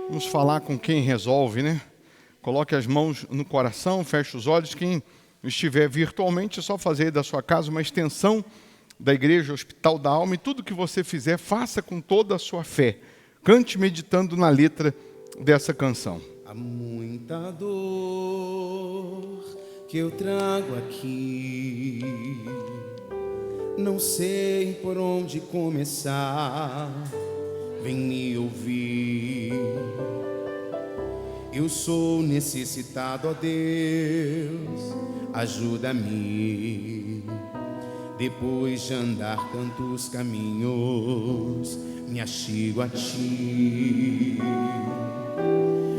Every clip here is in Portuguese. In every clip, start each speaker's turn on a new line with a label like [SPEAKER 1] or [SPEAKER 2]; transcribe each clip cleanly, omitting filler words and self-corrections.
[SPEAKER 1] Vamos falar com quem resolve, né? Coloque as mãos no coração, feche os olhos. Quem estiver virtualmente, é só fazer da sua casa uma extensão da Igreja Hospital da Alma. E tudo que você fizer, faça com toda a sua fé. Cante meditando na letra dessa canção.
[SPEAKER 2] Há muita dor que eu trago aqui, não sei por onde começar. Vem me ouvir. Eu sou necessitado, ó Deus, ajuda-me. Depois de andar tantos caminhos, me achego a ti.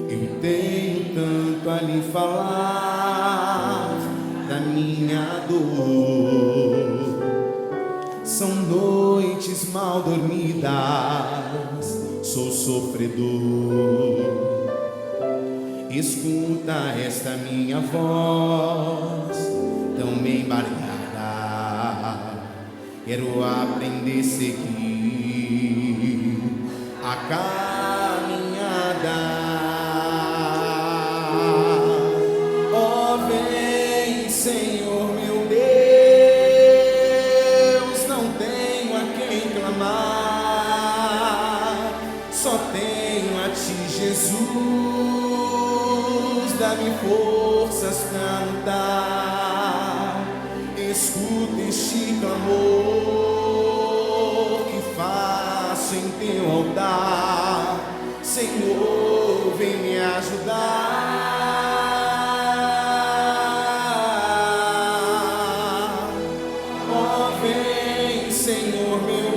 [SPEAKER 2] Eu tenho tanto a lhe falar da minha dor. São noites mal dormidas, sou sofredor. Escuta esta minha voz tão embargada. Quero aprender a seguir a caminhada. Ó, vem, Senhor meu Deus, não tenho a quem clamar, só tenho a ti, Jesus. Dá-me forças pra lutar. Escuta este clamor que faço em teu altar. Senhor, vem me ajudar. Ó, vem, Senhor meu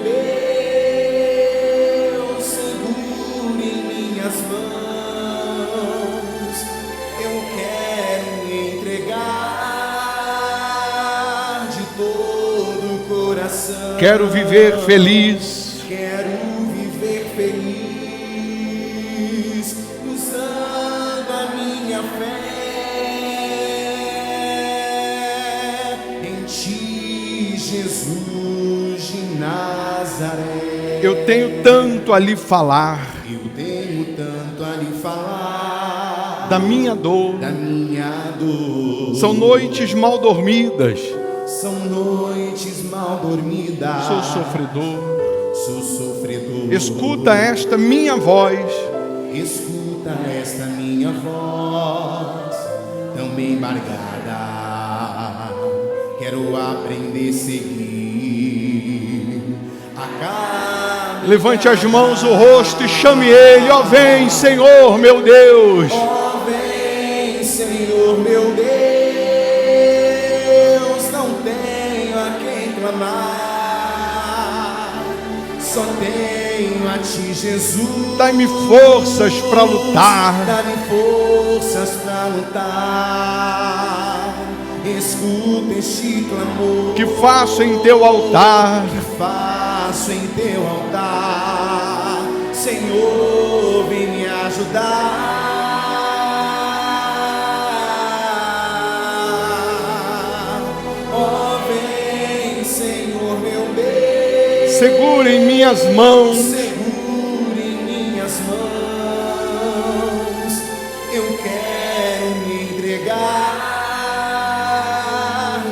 [SPEAKER 2] Deus, segura em minhas mãos.
[SPEAKER 1] Quero viver feliz.
[SPEAKER 2] Quero viver feliz, usando a minha fé em ti, Jesus de Nazaré.
[SPEAKER 1] Eu tenho tanto a lhe falar.
[SPEAKER 2] Eu tenho tanto a lhe falar
[SPEAKER 1] da minha dor.
[SPEAKER 2] Da minha dor.
[SPEAKER 1] São noites mal dormidas.
[SPEAKER 2] São noites mal dormidas.
[SPEAKER 1] Sou sofredor.
[SPEAKER 2] Sou sofredor.
[SPEAKER 1] Escuta esta minha voz.
[SPEAKER 2] Escuta esta minha voz tão bem embargada. Quero aprender a seguir a caminhada.
[SPEAKER 1] Levante as mãos, o rosto e chame Ele. Ó, vem, Senhor, meu Deus.
[SPEAKER 2] Ó, vem, Senhor, meu Deus. Só tenho a ti, Jesus.
[SPEAKER 1] Dai-me forças para lutar.
[SPEAKER 2] Dai-me forças para lutar. Escuta este clamor
[SPEAKER 1] que faço em teu altar.
[SPEAKER 2] Que faço em teu altar. Senhor, vem me ajudar.
[SPEAKER 1] Segura em minhas mãos.
[SPEAKER 2] Segura em minhas mãos. Eu quero me entregar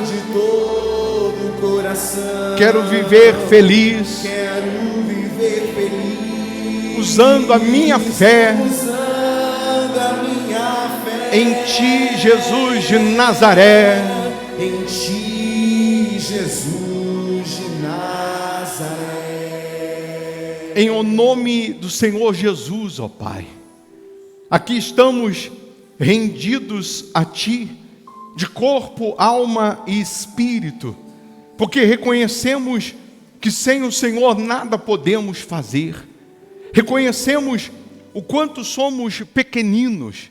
[SPEAKER 2] de todo o coração.
[SPEAKER 1] Quero viver feliz.
[SPEAKER 2] Quero viver feliz.
[SPEAKER 1] Usando a minha fé.
[SPEAKER 2] Usando a minha fé.
[SPEAKER 1] Em ti, Jesus de Nazaré.
[SPEAKER 2] Em ti, Jesus de Nazaré.
[SPEAKER 1] Em o nome do Senhor Jesus, ó Pai, aqui estamos rendidos a Ti, de corpo, alma e espírito, porque reconhecemos que sem o Senhor nada podemos fazer. Reconhecemos o quanto somos pequeninos,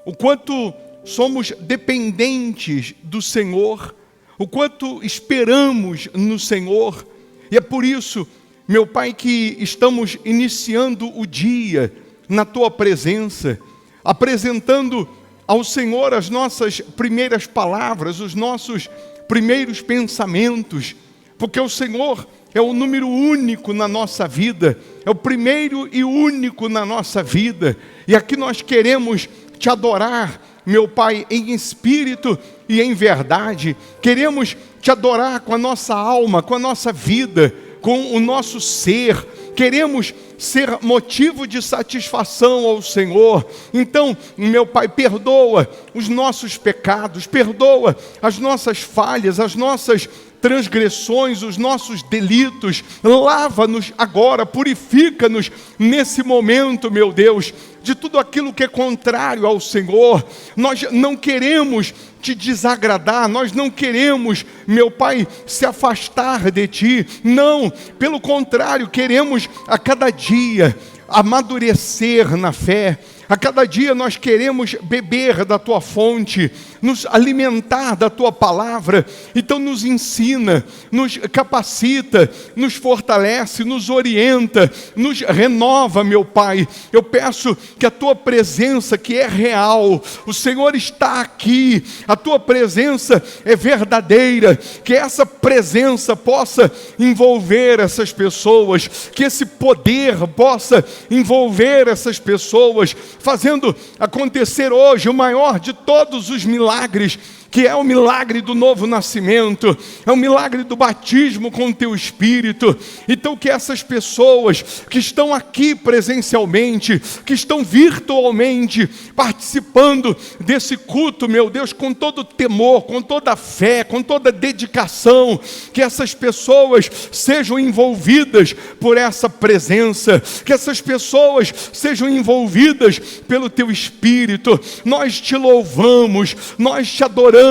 [SPEAKER 1] o quanto somos dependentes do Senhor, o quanto esperamos no Senhor. E é por isso, meu Pai, que estamos iniciando o dia na Tua presença, apresentando ao Senhor as nossas primeiras palavras, os nossos primeiros pensamentos, porque o Senhor é o número único na nossa vida, é o primeiro e único na nossa vida. E aqui nós queremos te adorar, meu Pai, em espírito e em verdade. Queremos te adorar com a nossa alma, com a nossa vida, com o nosso ser. Queremos ser motivo de satisfação ao Senhor. Então, meu Pai, perdoa os nossos pecados, perdoa as nossas falhas, as nossas transgressões, os nossos delitos. Lava-nos agora, purifica-nos nesse momento, meu Deus, de tudo aquilo que é contrário ao Senhor. Nós não queremos te desagradar, nós não queremos, meu Pai, se afastar de Ti. Não, pelo contrário, queremos a cada dia amadurecer na fé. A cada dia nós queremos beber da Tua fonte, nos alimentar da Tua palavra. Então nos ensina, nos capacita, nos fortalece, nos orienta, nos renova, meu Pai. Eu peço que a Tua presença, que é real, o Senhor está aqui, a Tua presença é verdadeira, que essa presença possa envolver essas pessoas, que esse poder possa envolver essas pessoas, fazendo acontecer hoje o maior de todos os milagres, que é o milagre do novo nascimento, é o milagre do batismo com o Teu Espírito. Então que essas pessoas que estão aqui presencialmente, que estão virtualmente participando desse culto, meu Deus, com todo temor, com toda fé, com toda dedicação, que essas pessoas sejam envolvidas por essa presença, que essas pessoas sejam envolvidas pelo Teu Espírito. Nós Te louvamos, nós Te adoramos,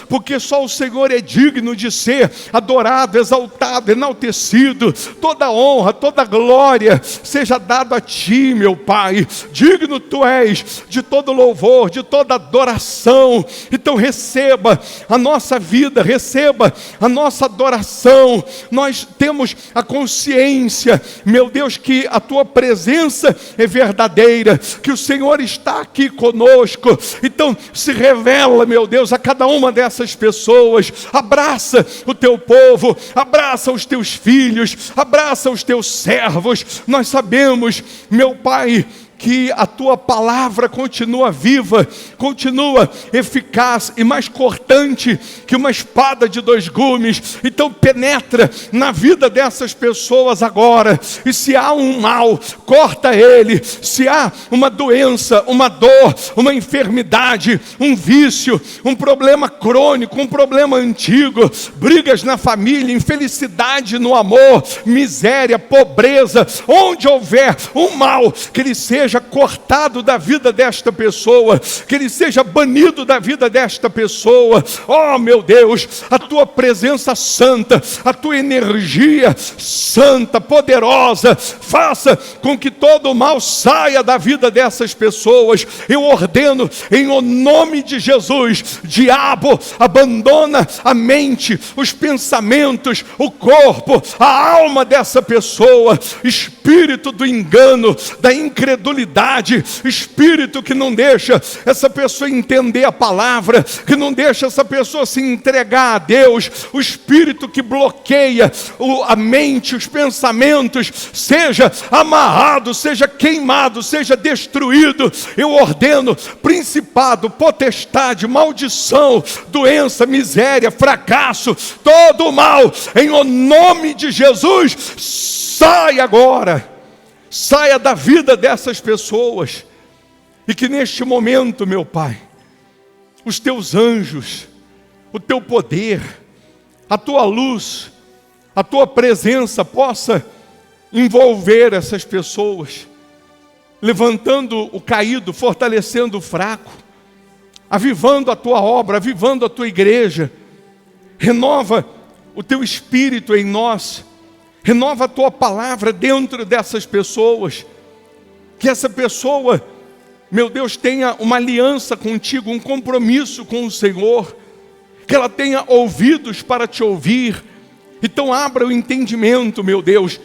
[SPEAKER 1] porque só o Senhor é digno de ser adorado, exaltado, enaltecido. Toda honra, toda glória seja dado a Ti, meu Pai. Digno Tu és de todo louvor, de toda adoração. Então receba a nossa vida, receba a nossa adoração. Nós temos a consciência, meu Deus, que a Tua presença é verdadeira, que o Senhor está aqui conosco. Então se revela, meu Deus, a cada uma dessas pessoas. Abraça o Teu povo, abraça os Teus filhos, abraça os Teus servos. Nós sabemos, meu Pai, que a Tua palavra continua viva, continua eficaz e mais cortante que uma espada de 2 gumes. Então penetra na vida dessas pessoas agora, e se há um mal, corta ele. Se há uma doença, uma dor, uma enfermidade, um vício, um problema crônico, um problema antigo, brigas na família, infelicidade no amor, miséria, pobreza, onde houver um mal, que ele seja cortado da vida desta pessoa, que ele seja banido da vida desta pessoa. Oh, meu Deus, a Tua presença santa, a Tua energia santa, poderosa, faça com que todo o mal saia da vida dessas pessoas. Eu ordeno em o nome de Jesus: diabo, abandona a mente, os pensamentos, o corpo, a alma dessa pessoa. Espírito do engano, da incredulidade, espírito que não deixa essa pessoa entender a palavra, que não deixa essa pessoa se entregar a Deus, o espírito que bloqueia a mente, os pensamentos, seja amarrado, seja queimado, seja destruído. Eu ordeno: principado, potestade, maldição, doença, miséria, fracasso, todo o mal, em o nome de Jesus, sai agora. Saia da vida dessas pessoas. E que neste momento, meu Pai, os Teus anjos, o Teu poder, a Tua luz, a Tua presença possa envolver essas pessoas, levantando o caído, fortalecendo o fraco, avivando a Tua obra, avivando a Tua igreja. Renova o Teu Espírito em nós, renova a Tua palavra dentro dessas pessoas. Que essa pessoa, meu Deus, tenha uma aliança contigo, um compromisso com o Senhor. Que ela tenha ouvidos para Te ouvir. Então abra o entendimento, meu Deus.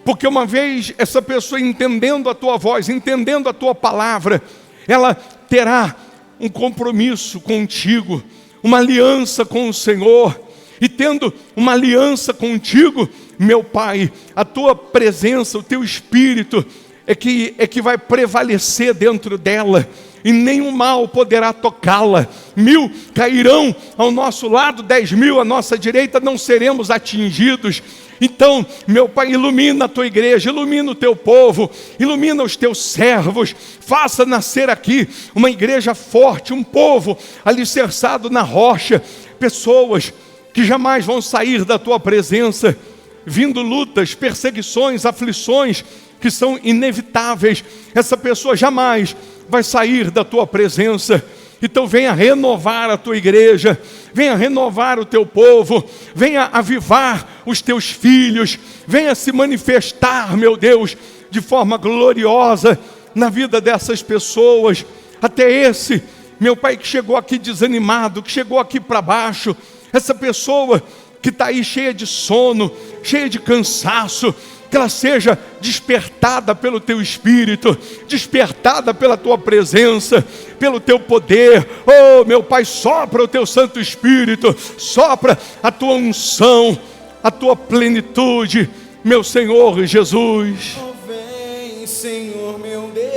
[SPEAKER 1] Porque uma vez essa pessoa entendendo a Tua voz, entendendo a Tua palavra, ela terá um compromisso contigo, uma aliança com o Senhor. E tendo uma aliança contigo, meu Pai, a tua presença, o teu Espírito é que vai prevalecer dentro dela, e nenhum mal poderá tocá-la. 1000 cairão ao nosso lado, 10.000 à nossa direita, não seremos atingidos. Então, meu Pai, ilumina a tua igreja, ilumina o teu povo, ilumina os teus servos, faça nascer aqui uma igreja forte, um povo alicerçado na rocha, pessoas que jamais vão sair da tua presença, vindo lutas, perseguições, aflições que são inevitáveis. Essa pessoa jamais vai sair da tua presença. Então venha renovar a tua igreja, venha renovar o teu povo, venha avivar os teus filhos, venha se manifestar, meu Deus, de forma gloriosa na vida dessas pessoas. Até esse, meu Pai, que chegou aqui desanimado, que chegou aqui para baixo, essa pessoa que está aí cheia de sono, cheia de cansaço, que ela seja despertada pelo teu Espírito, despertada pela tua presença, pelo teu poder. Oh, meu Pai, sopra o teu Santo Espírito, sopra a tua unção, a tua plenitude, meu Senhor Jesus.
[SPEAKER 2] Oh, vem, Senhor meu Deus,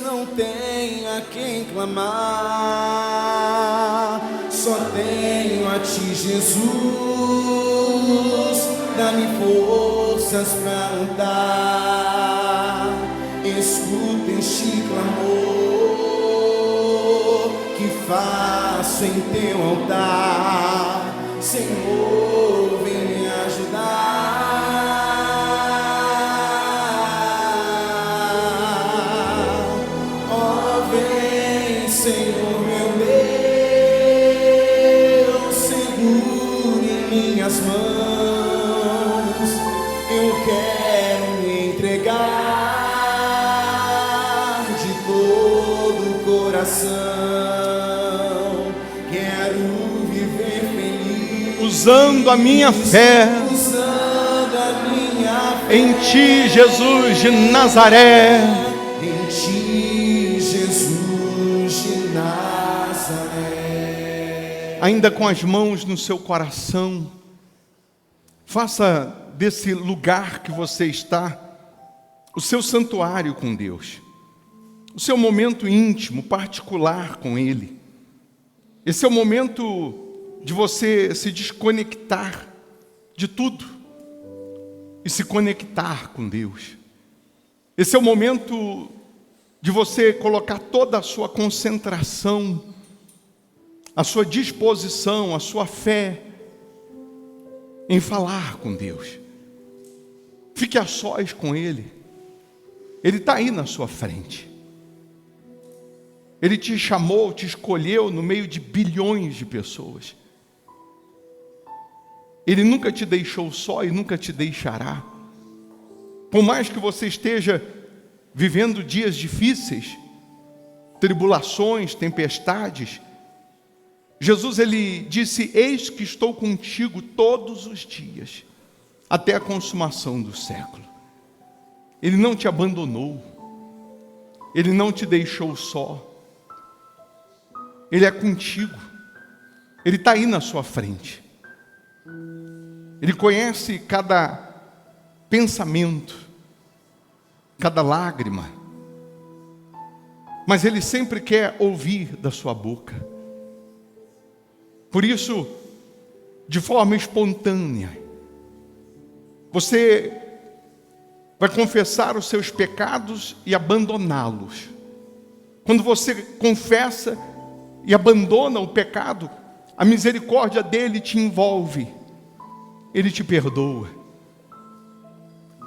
[SPEAKER 2] não tem a quem clamar, só tenho a ti, Jesus. Dá-me forças para lutar. Escuta este clamor que faço em teu altar. Senhor, vem me ajudar. Oh, vem, Senhor meu Deus, segure em minhas mãos. Eu quero me entregar de todo o coração. Quero viver feliz,
[SPEAKER 1] usando a minha fé,
[SPEAKER 2] usando a minha fé
[SPEAKER 1] em ti, Jesus de Nazaré.
[SPEAKER 2] em ti, Jesus de Nazaré.
[SPEAKER 1] Ainda com as mãos no seu coração, faça desse lugar que você está o seu santuário com Deus, o seu momento íntimo, particular com Ele. Esse é o momento de você se desconectar de tudo e se conectar com Deus. Esse é o momento de você colocar toda a sua concentração, a sua disposição, a sua fé em falar com Deus. Fique a sós com Ele. Ele está aí na sua frente. Ele te chamou, te escolheu no meio de bilhões de pessoas. Ele nunca te deixou só e nunca te deixará. Por mais que você esteja vivendo dias difíceis, tribulações, tempestades, Jesus, ele disse: eis que estou contigo todos os dias, até a consumação do século. Ele não te abandonou, Ele não te deixou só, Ele é contigo, Ele está aí na sua frente, Ele conhece cada pensamento, cada lágrima, mas Ele sempre quer ouvir da sua boca. Por isso, de forma espontânea, você vai confessar os seus pecados e abandoná-los. Quando você confessa e abandona o pecado, a misericórdia dele te envolve, ele te perdoa,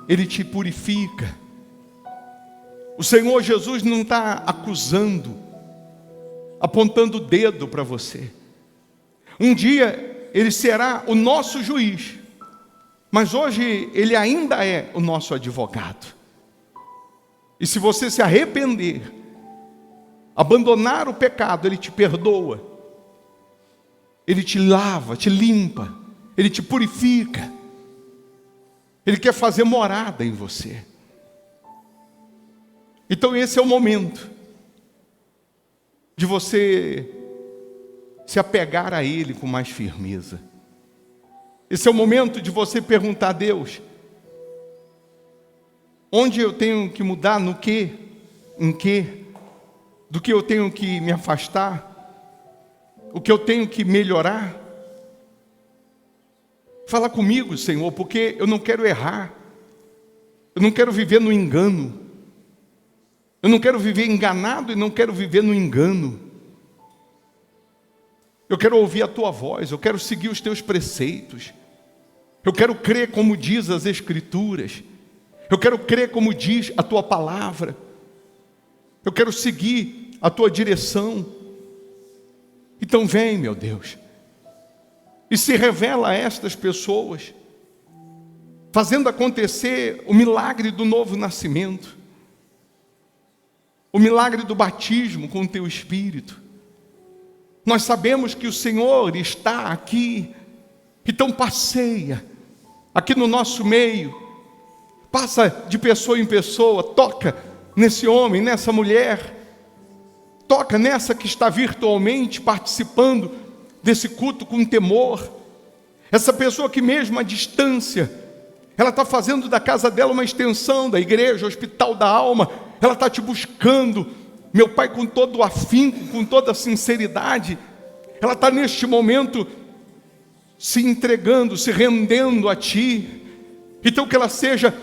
[SPEAKER 1] ele te purifica. O Senhor Jesus não está acusando, apontando o dedo para você. Um dia ele será o nosso juiz, mas hoje ele ainda é o nosso advogado. E se você se arrepender, abandonar o pecado, ele te perdoa, ele te lava, te limpa, ele te purifica, ele quer fazer morada em você. Então esse é o momento de você se apegar a Ele com mais firmeza. Esse é o momento de você perguntar a Deus: onde eu tenho que mudar, no quê, em quê, do que eu tenho que me afastar, o que eu tenho que melhorar. Fala comigo, Senhor, porque eu não quero errar, eu não quero viver no engano, eu não quero viver enganado e não quero viver no engano. Eu quero ouvir a tua voz, eu quero seguir os teus preceitos, eu quero crer como diz as Escrituras, eu quero crer como diz a tua palavra, eu quero seguir a tua direção. Então vem, meu Deus, e se revela a estas pessoas, fazendo acontecer o milagre do novo nascimento, o milagre do batismo com o teu Espírito. Nós sabemos que o Senhor está aqui, então passeia aqui no nosso meio, passa de pessoa em pessoa, toca nesse homem, nessa mulher, toca nessa que está virtualmente participando desse culto com temor, essa pessoa que mesmo à distância, ela está fazendo da casa dela uma extensão da igreja, hospital da alma, ela está te buscando, meu Pai, com todo o afinco, com toda a sinceridade, ela está neste momento se entregando, se rendendo a Ti. Então que ela seja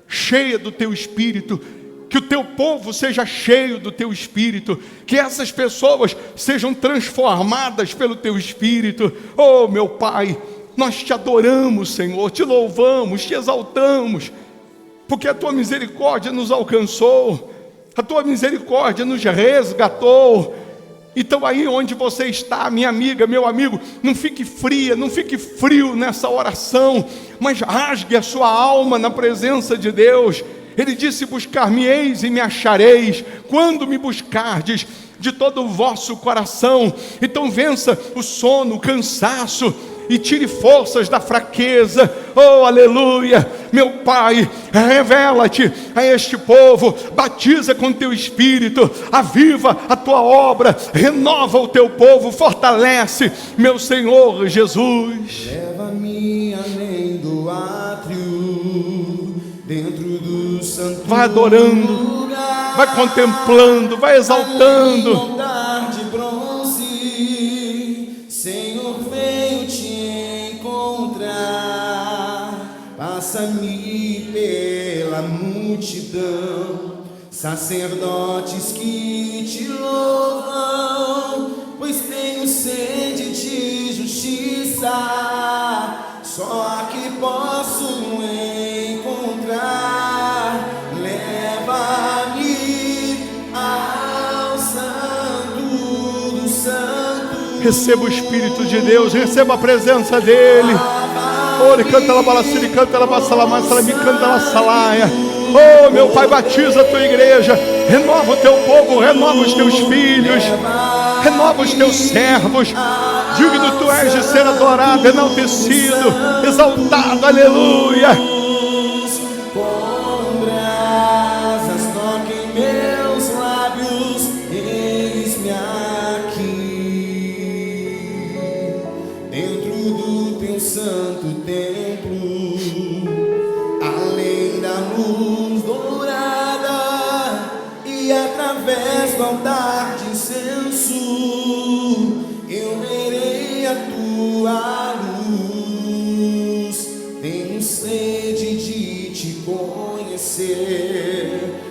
[SPEAKER 1] cheia do Teu Espírito, que o Teu povo seja cheio do Teu Espírito, que essas pessoas sejam transformadas pelo Teu Espírito. Oh, meu Pai, nós Te adoramos, Senhor, Te louvamos, Te exaltamos, porque a Tua misericórdia nos alcançou, a Tua misericórdia nos resgatou. Então aí onde você está, minha amiga, meu amigo, não fique fria, não fique frio nessa oração, mas rasgue a sua alma na presença de Deus. Ele disse: buscar-me-eis e me achareis, quando me buscardes de todo o vosso coração. Então vença o sono, o cansaço, e tire forças da fraqueza. Oh, aleluia, meu Pai, revela-te a este povo, batiza com teu Espírito, aviva a tua obra, renova o teu povo, fortalece, meu Senhor Jesus.
[SPEAKER 2] Leva-me além do átrio, dentro do santuário.
[SPEAKER 1] Vai adorando, vai contemplando, vai exaltando.
[SPEAKER 2] Altar de bronze, Senhor, venho te encontrar. Passa-me pela multidão, sacerdotes que te louvam, pois tenho sede de justiça, só aqui posso encontrar. Leva-me ao santo do santo.
[SPEAKER 1] Receba o Espírito de Deus, receba a presença dEle. Ore, canta la balaciri, canta la bassalama, salami, canta la salaia. Oh, meu Pai, batiza a tua igreja, renova o teu povo, renova os teus filhos, renova os teus servos. Digno tu és de ser adorado, enaltecido, exaltado, aleluia.
[SPEAKER 2] Com brasas toquem meus lábios, eis-me aqui, dentro do teu santo templo, além da luz dourada, e através do altar de incenso, eu verei a tua luz. Tenho sede de te conhecer,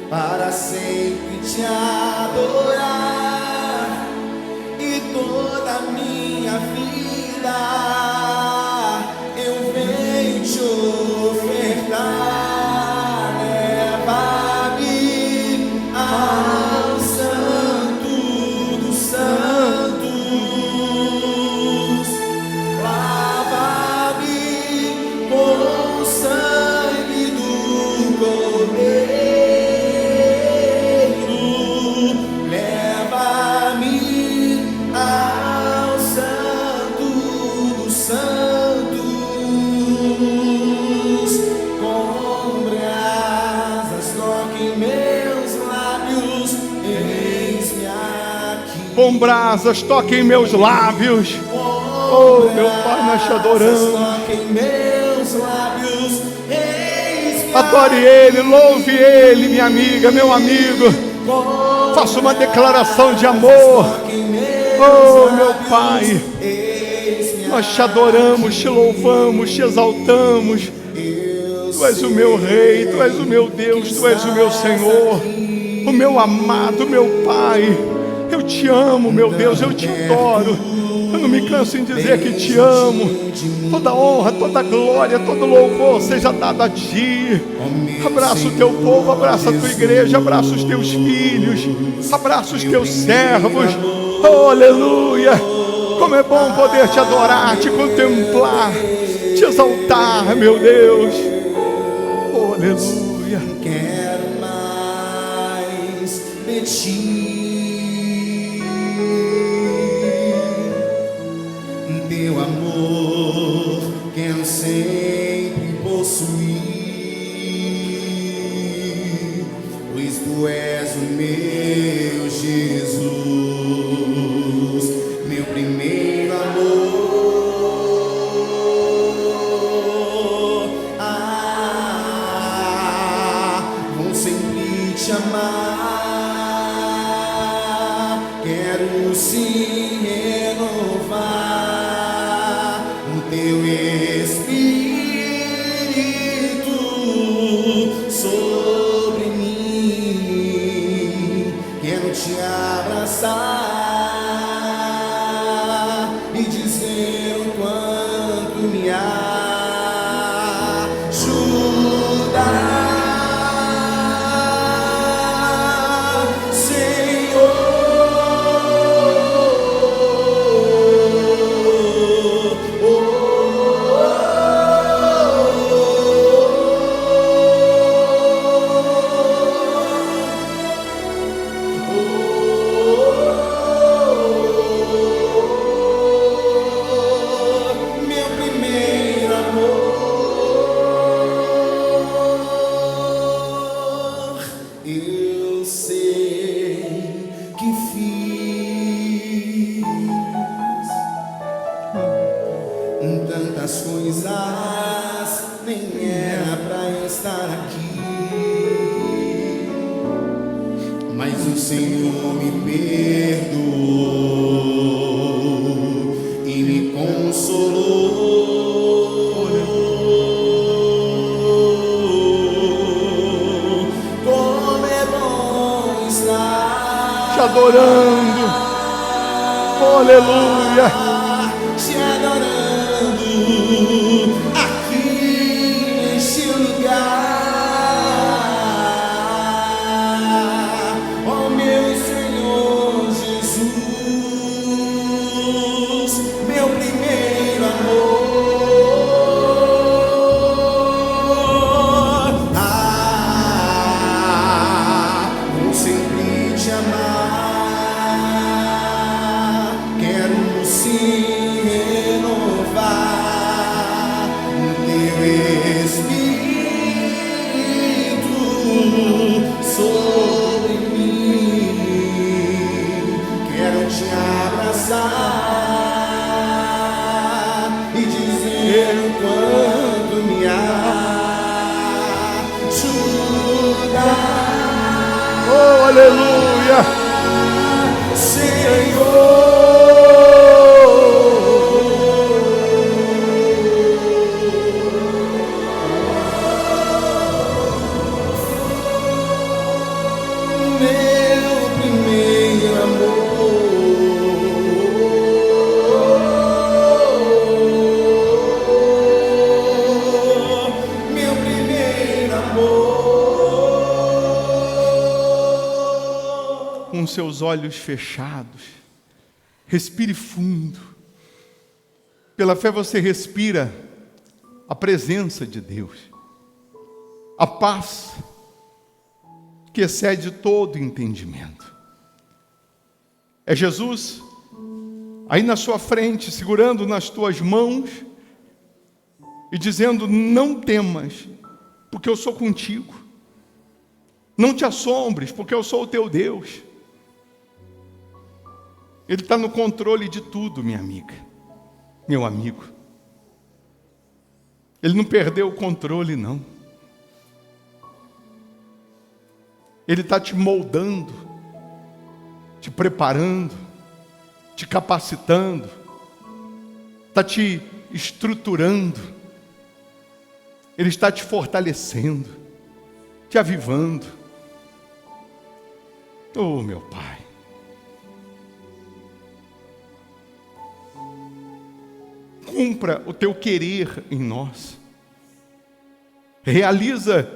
[SPEAKER 2] para sempre te adorar, e toda a minha vida eu venho te ofertar. Leva-me ao santo dos santos, lava-me com o sangue do Cordeiro. Leva-me ao santo dos santos, com brasas toquem meus lábios, eis-me aqui.
[SPEAKER 1] Com brasas toquem meus lábios. Oh, meu Pai, nós te adoramos.
[SPEAKER 2] toque em meus lábios.
[SPEAKER 1] Adore Ele, louve Ele, minha amiga, meu amigo. Faça uma declaração de amor. Oh, meu Pai, nós te adoramos, te louvamos, te exaltamos. Tu és o meu Rei, Tu és o meu Deus, Tu és o meu Senhor, o meu amado, meu Pai. Eu te amo, meu Deus, eu te adoro. Eu não me canso em dizer que te amo. Toda honra, toda glória, todo louvor seja dado a Ti. Abraça o Teu povo, abraça a Tua igreja, abraça os Teus filhos, abraça os Teus servos. Oh, aleluia! Como é bom poder Te adorar, Te contemplar, Te exaltar, meu Deus. Oh, aleluia!
[SPEAKER 2] Quero mais de Ti. Teu amor quero sempre possuir, pois Tu és o meu Jesus, meu primeiro amor. Vou sempre Te amar, quero sim renovar Teu Espírito sobre mim. Quero Te abraçar e dizer o quanto me ajuda, Senhor. Eu sei que fiz tantas coisas, nem era pra estar aqui, mas o Senhor me perdoou e me consolou.
[SPEAKER 1] Te adorando, oh, aleluia,
[SPEAKER 2] Te adorando aqui neste lugar, oh meu Senhor Jesus, meu primeiro amor. Vou sempre Te amar, quero sim renovar Teu Espírito sobre mim. Quero Te abraçar e dizer o quanto me ajuda.
[SPEAKER 1] oh, aleluia,
[SPEAKER 2] Senhor. Meu primeiro amor, meu primeiro amor.
[SPEAKER 1] com seus olhos fechados, respire fundo. Pela fé você respira a presença de Deus, a paz que excede todo entendimento. É Jesus aí na sua frente, segurando nas tuas mãos e dizendo: não temas, porque eu sou contigo. Não te assombres, porque eu sou o teu Deus. Ele está no controle de tudo, minha amiga, meu amigo. Ele não perdeu o controle, não. Ele está te moldando, te preparando, te capacitando, está te estruturando. Ele está te fortalecendo, te avivando. Oh, meu Pai. Cumpra o teu querer em nós. Realiza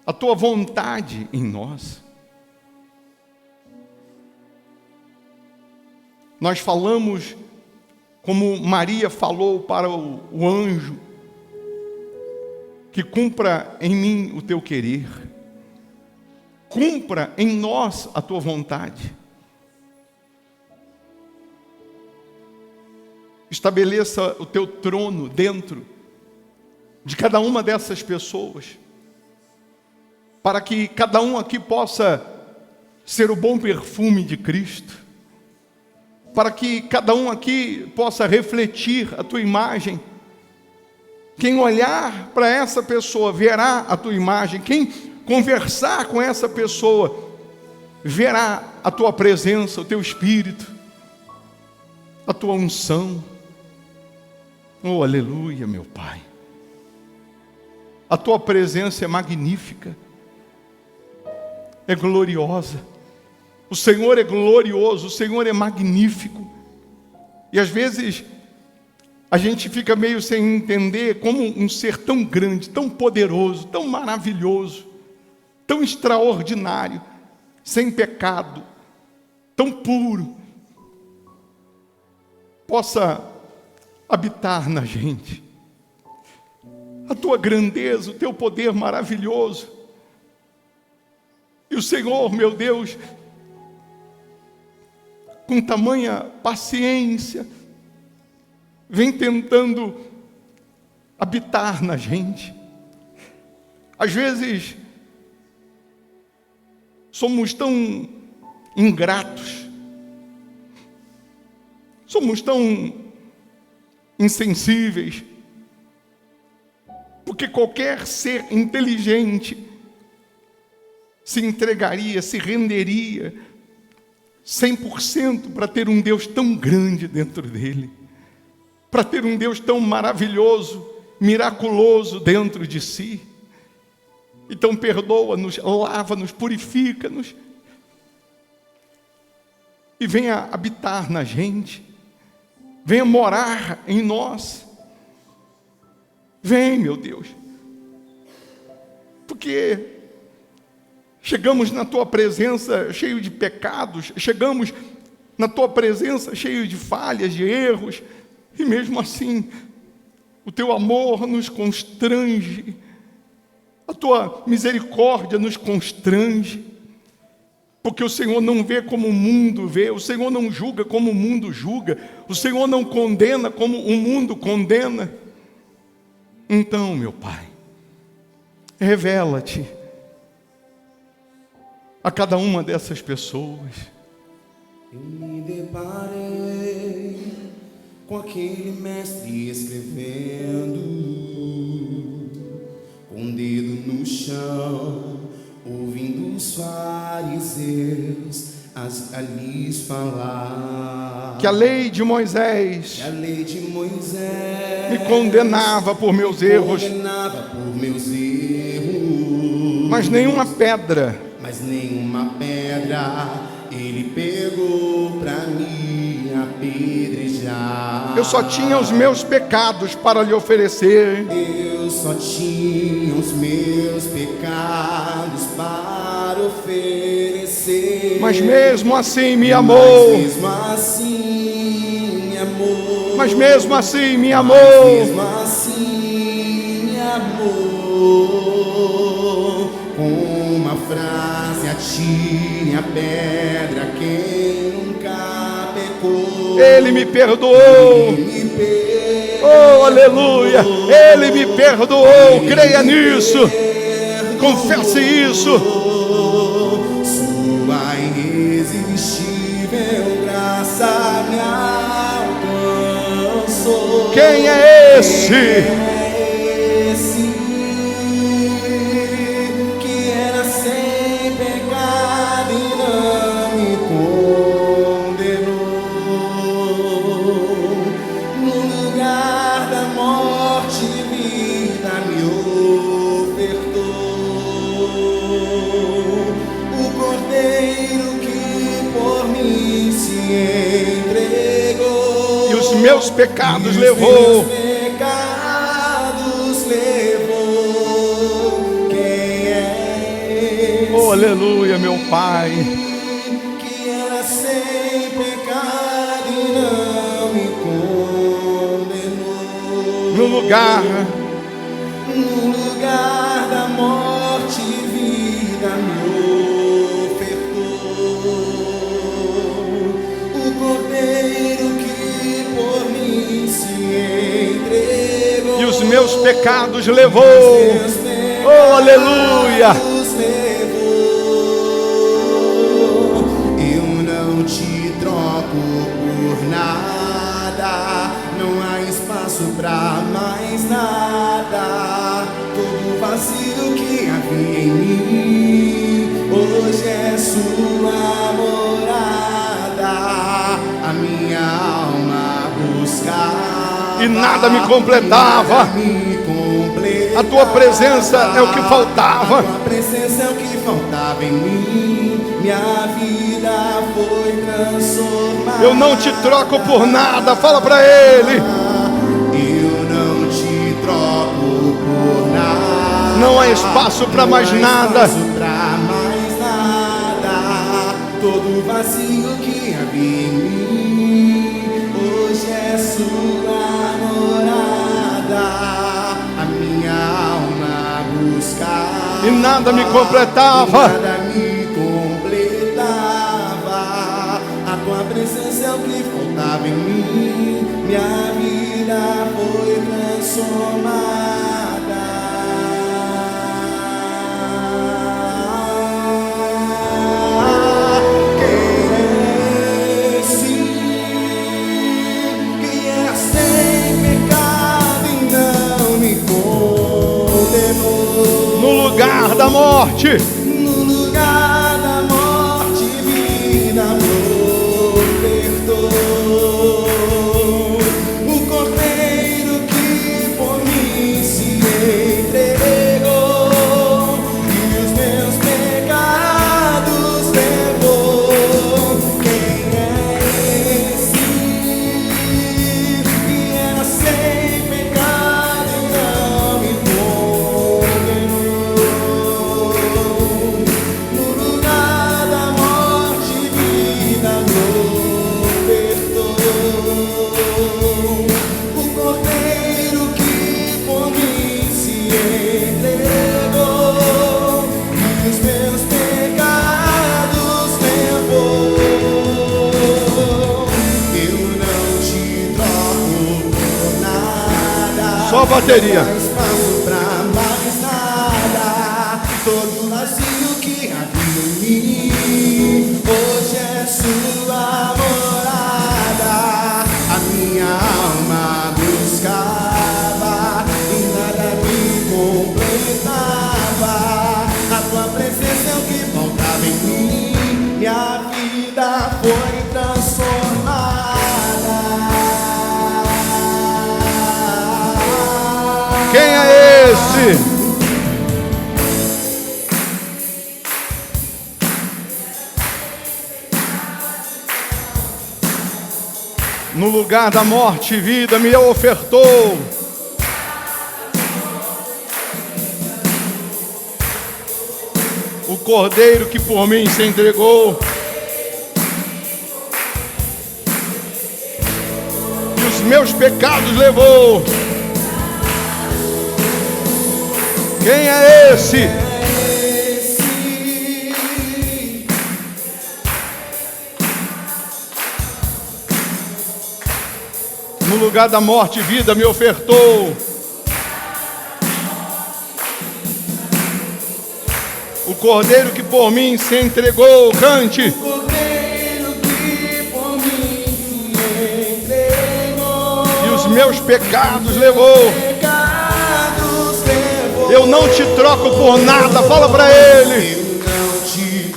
[SPEAKER 1] a tua vontade em nós. Nós falamos como Maria falou para o anjo, que cumpra em mim o teu querer. Cumpra em nós a tua vontade. Estabeleça o teu trono dentro de cada uma dessas pessoas, para que cada um aqui possa ser o bom perfume de Cristo, para que cada um aqui possa refletir a tua imagem. Quem olhar para essa pessoa verá a tua imagem, quem conversar com essa pessoa verá a tua presença, o teu espírito, a tua unção. Oh, aleluia, meu Pai. A tua presença é magnífica, é gloriosa. O Senhor é glorioso, o Senhor é magnífico. E às vezes a gente fica meio sem entender como um ser tão grande, tão poderoso, tão maravilhoso, tão extraordinário, sem pecado, tão puro, possa habitar na gente. A tua grandeza, o teu poder maravilhoso. E o Senhor, meu Deus, com tamanha paciência, vem tentando habitar na gente. Às vezes, somos tão ingratos, somos tão insensíveis, porque qualquer ser inteligente se entregaria, se renderia 100% para ter um Deus tão grande dentro dele, para ter um Deus tão maravilhoso, miraculoso dentro de si. Então perdoa-nos, lava-nos, purifica-nos e venha habitar na gente, venha morar em nós. Vem, meu Deus, porque chegamos na tua presença cheio de pecados, chegamos na tua presença cheio de falhas, de erros, e mesmo assim o teu amor nos constrange, a tua misericórdia nos constrange, porque o Senhor não vê como o mundo vê, o Senhor não julga como o mundo julga, o Senhor não condena como o mundo condena. Então, meu Pai, revela-te a cada uma dessas pessoas.
[SPEAKER 2] Eu me deparei com aquele mestre escrevendo, com o dedo no chão, ouvindo os fariseus ali falar.
[SPEAKER 1] Que a lei de Moisés me condenava por meus erros, mas nenhuma pedra
[SPEAKER 2] ele pegou pra me apedrejar.
[SPEAKER 1] Eu só tinha os meus pecados para lhe oferecer.
[SPEAKER 2] Eu só tinha os meus pecados para oferecer.
[SPEAKER 1] Mas mesmo assim me amou.
[SPEAKER 2] Mas mesmo assim me amou.
[SPEAKER 1] Mas mesmo assim me amou.
[SPEAKER 2] Mas mesmo assim me amou. Com uma frase, atire a pedra quem nunca pecou.
[SPEAKER 1] Ele me perdoou. Oh, aleluia. Ele me perdoou. Creia nisso. Confesse isso.
[SPEAKER 2] Sua irresistível graça me alcançou.
[SPEAKER 1] Quem é esse? meus pecados
[SPEAKER 2] e os
[SPEAKER 1] levou.
[SPEAKER 2] meus pecados levou. Quem é esse?
[SPEAKER 1] Oh, aleluia, meu Pai.
[SPEAKER 2] Que era sem pecado e não me condenou.
[SPEAKER 1] No lugar
[SPEAKER 2] da morte, vida me ofertou. O Cordeiro que por mim se entregou.
[SPEAKER 1] e os meus pecados levou.
[SPEAKER 2] Meus pecados
[SPEAKER 1] Oh, aleluia.
[SPEAKER 2] levou. Eu não te troco por nada. Não há espaço pra mais nada. Todo vazio que havia em mim hoje é sua morada. A minha alma buscava
[SPEAKER 1] E nada me completava. A tua presença é o que faltava.
[SPEAKER 2] A tua presença é o que faltava em mim. Minha vida foi transformada.
[SPEAKER 1] Eu não te troco por nada. Fala para Ele.
[SPEAKER 2] Eu não te troco por nada.
[SPEAKER 1] Não há espaço para mais nada.
[SPEAKER 2] Pra mais nada. Todo vazio que havia em mim hoje é sua morada. A minha alma buscava
[SPEAKER 1] E nada me completava.
[SPEAKER 2] nada me completava. A tua presença é o que faltava em mim. Minha vida foi transformada. Quem é esse que é sem pecado e não me condenou?
[SPEAKER 1] No lugar da morte,
[SPEAKER 2] No lugar da morte, vida me ofertou. O Cordeiro que por mim se entregou e os meus pecados levou. Quem é esse que era sem pecado e não me condenou? No lugar da morte, vida me ofertou. O Cordeiro que por mim se entregou e os meus pecados levou. Eu não te troco por nada.
[SPEAKER 1] Só bateria.
[SPEAKER 2] Não há espaço pra mais nada. Todo vazio que havia em mim hoje é sua morada. A minha alma buscava e nada me completava. A tua presença é o que faltava em mim. Minha vida foi transformada.
[SPEAKER 1] quem é esse? No lugar da morte, vida me ofertou. O Cordeiro que por mim se entregou. E os meus pecados levou. Quem é esse? No lugar da morte, vida me ofertou. O Cordeiro que por mim se entregou. Cante.
[SPEAKER 2] Cordeiro que por mim se entregou
[SPEAKER 1] E os meus pecados levou.
[SPEAKER 2] pecados levou.
[SPEAKER 1] Eu não te troco por nada. Fala pra Ele.
[SPEAKER 2] Eu não te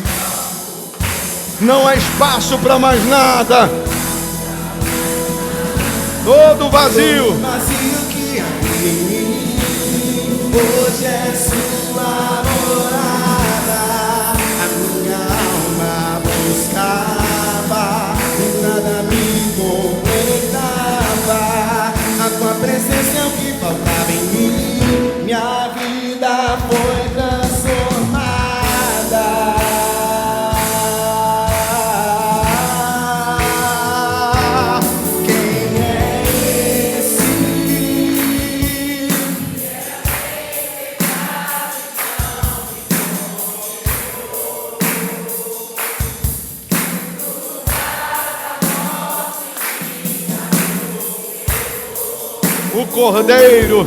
[SPEAKER 1] Não há espaço para mais nada. Todo vazio.
[SPEAKER 2] vazio que havia em mim hoje é sua morada. A minha alma buscava e nada me completava.
[SPEAKER 1] o Cordeiro.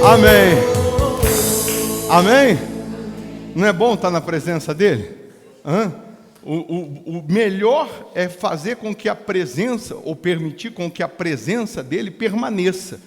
[SPEAKER 1] Amém. Amém? Não é bom estar na presença dele? O melhor é fazer com que a presença, ou permitir com que a presença dele permaneça.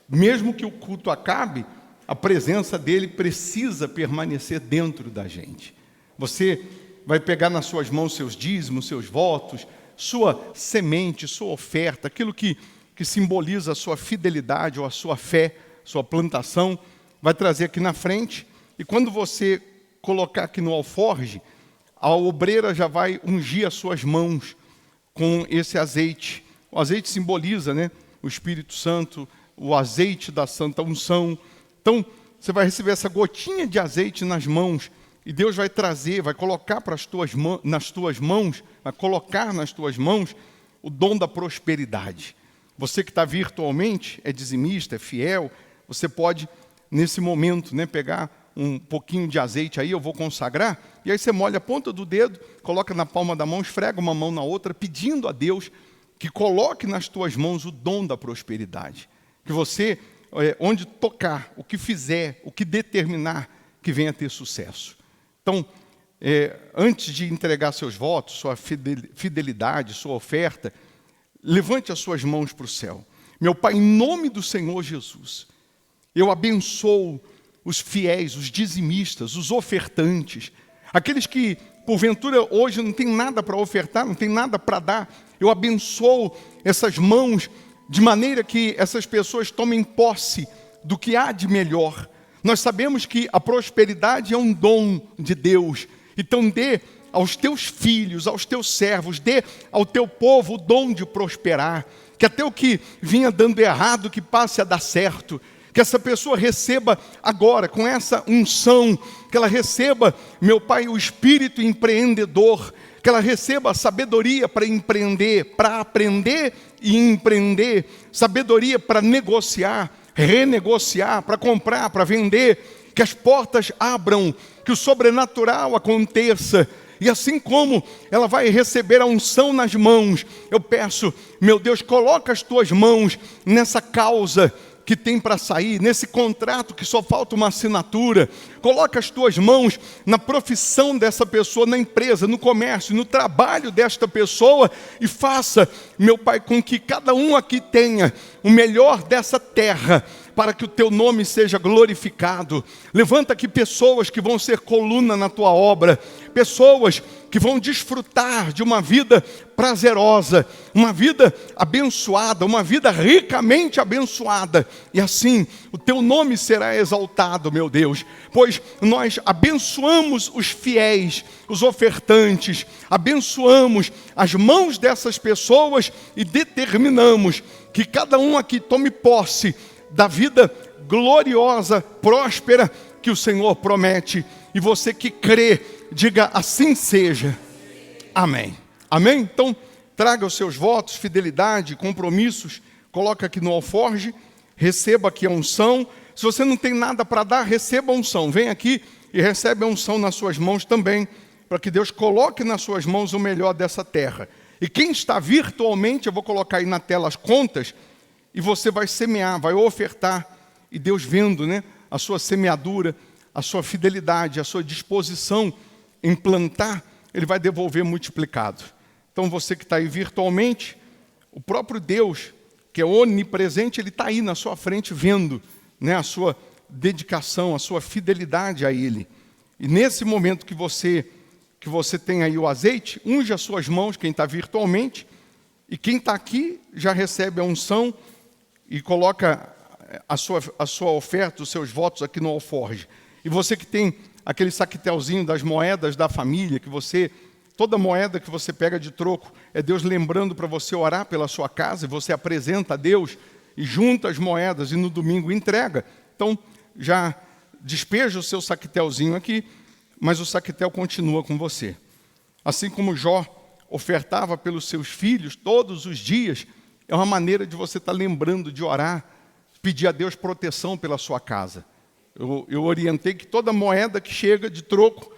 [SPEAKER 1] Mesmo que o culto acabe, a presença dele precisa permanecer dentro da gente. Você vai pegar nas suas mãos seus dízimos, seus votos, sua semente, sua oferta, aquilo que simboliza a sua fidelidade ou a sua fé, sua plantação, vai trazer aqui na frente, e quando você colocar aqui no alforge, a obreira já vai ungir as suas mãos com esse azeite. O azeite simboliza, né, o Espírito Santo, o azeite da santa unção. Então, você vai receber essa gotinha de azeite nas mãos, e Deus vai trazer, vai colocar nas tuas mãos, vai colocar nas tuas mãos o dom da prosperidade. Você que está virtualmente, é dizimista, é fiel, você pode, nesse momento, né, pegar um pouquinho de azeite aí, eu vou consagrar, e aí você molha a ponta do dedo, coloca na palma da mão, esfrega uma mão na outra, pedindo a Deus que coloque nas tuas mãos o dom da prosperidade. Que você, onde tocar, o que fizer, o que determinar, que venha ter sucesso. Então, antes de entregar seus votos, sua fidelidade, sua oferta, levante as suas mãos para o céu. Meu Pai, em nome do Senhor Jesus, eu abençoo os fiéis, os dizimistas, os ofertantes, aqueles que, porventura, hoje não tem nada para ofertar, não tem nada para dar. Eu abençoo essas mãos de maneira que essas pessoas tomem posse do que há de melhor. Nós sabemos que a prosperidade é um dom de Deus. Então dê aos teus filhos, aos teus servos, dê ao teu povo o dom de prosperar. Que até o que vinha dando errado, que passe a dar certo. Que essa pessoa receba agora, com essa unção, que ela receba, meu Pai, o espírito empreendedor, que ela receba a sabedoria para empreender, para aprender e empreender, sabedoria para negociar, renegociar, para comprar, para vender, que as portas abram, que o sobrenatural aconteça. E assim como ela vai receber a unção nas mãos, eu peço, meu Deus, coloca as tuas mãos nessa causa que tem para sair, nesse contrato que só falta uma assinatura. Coloca as tuas mãos na profissão dessa pessoa, na empresa, no comércio, no trabalho desta pessoa, e faça, meu Pai, com que cada um aqui tenha o melhor dessa terra, para que o teu nome seja glorificado. Levanta aqui pessoas que vão ser coluna na tua obra, pessoas que vão desfrutar de uma vida prazerosa, uma vida abençoada, uma vida ricamente abençoada. E assim, o teu nome será exaltado, meu Deus, pois nós abençoamos os fiéis, os ofertantes, abençoamos as mãos dessas pessoas e determinamos que cada um aqui tome posse da vida gloriosa, próspera, que o Senhor promete. E você que crê, diga assim seja. Amém. Amém? Então, traga os seus votos, fidelidade, compromissos, coloca aqui no alforge, receba aqui a unção. Se você não tem nada para dar, receba a unção. Vem aqui e recebe a unção nas suas mãos também, para que Deus coloque nas suas mãos o melhor dessa terra. E quem está virtualmente, eu vou colocar aí na tela as contas, e você vai semear, vai ofertar, e Deus vendo, né, a sua semeadura, a sua fidelidade, a sua disposição em plantar, Ele vai devolver multiplicado. Então você que está aí virtualmente, o próprio Deus, que é onipresente, Ele está aí na sua frente vendo, né, a sua dedicação, a sua fidelidade a Ele. E nesse momento que você tem aí o azeite, unge as suas mãos, quem está virtualmente, e quem está aqui já recebe a unção, e coloca a sua oferta, os seus votos aqui no alforge. E você que tem aquele saquetelzinho das moedas da família, toda moeda que você pega de troco, é Deus lembrando para você orar pela sua casa, e você apresenta a Deus e junta as moedas e no domingo entrega. Então, já despeja o seu saquetelzinho aqui, mas o saquetel continua com você. Assim como Jó ofertava pelos seus filhos todos os dias, é uma maneira de você estar lembrando de orar, pedir a Deus proteção pela sua casa. Eu orientei que toda moeda que chega de troco,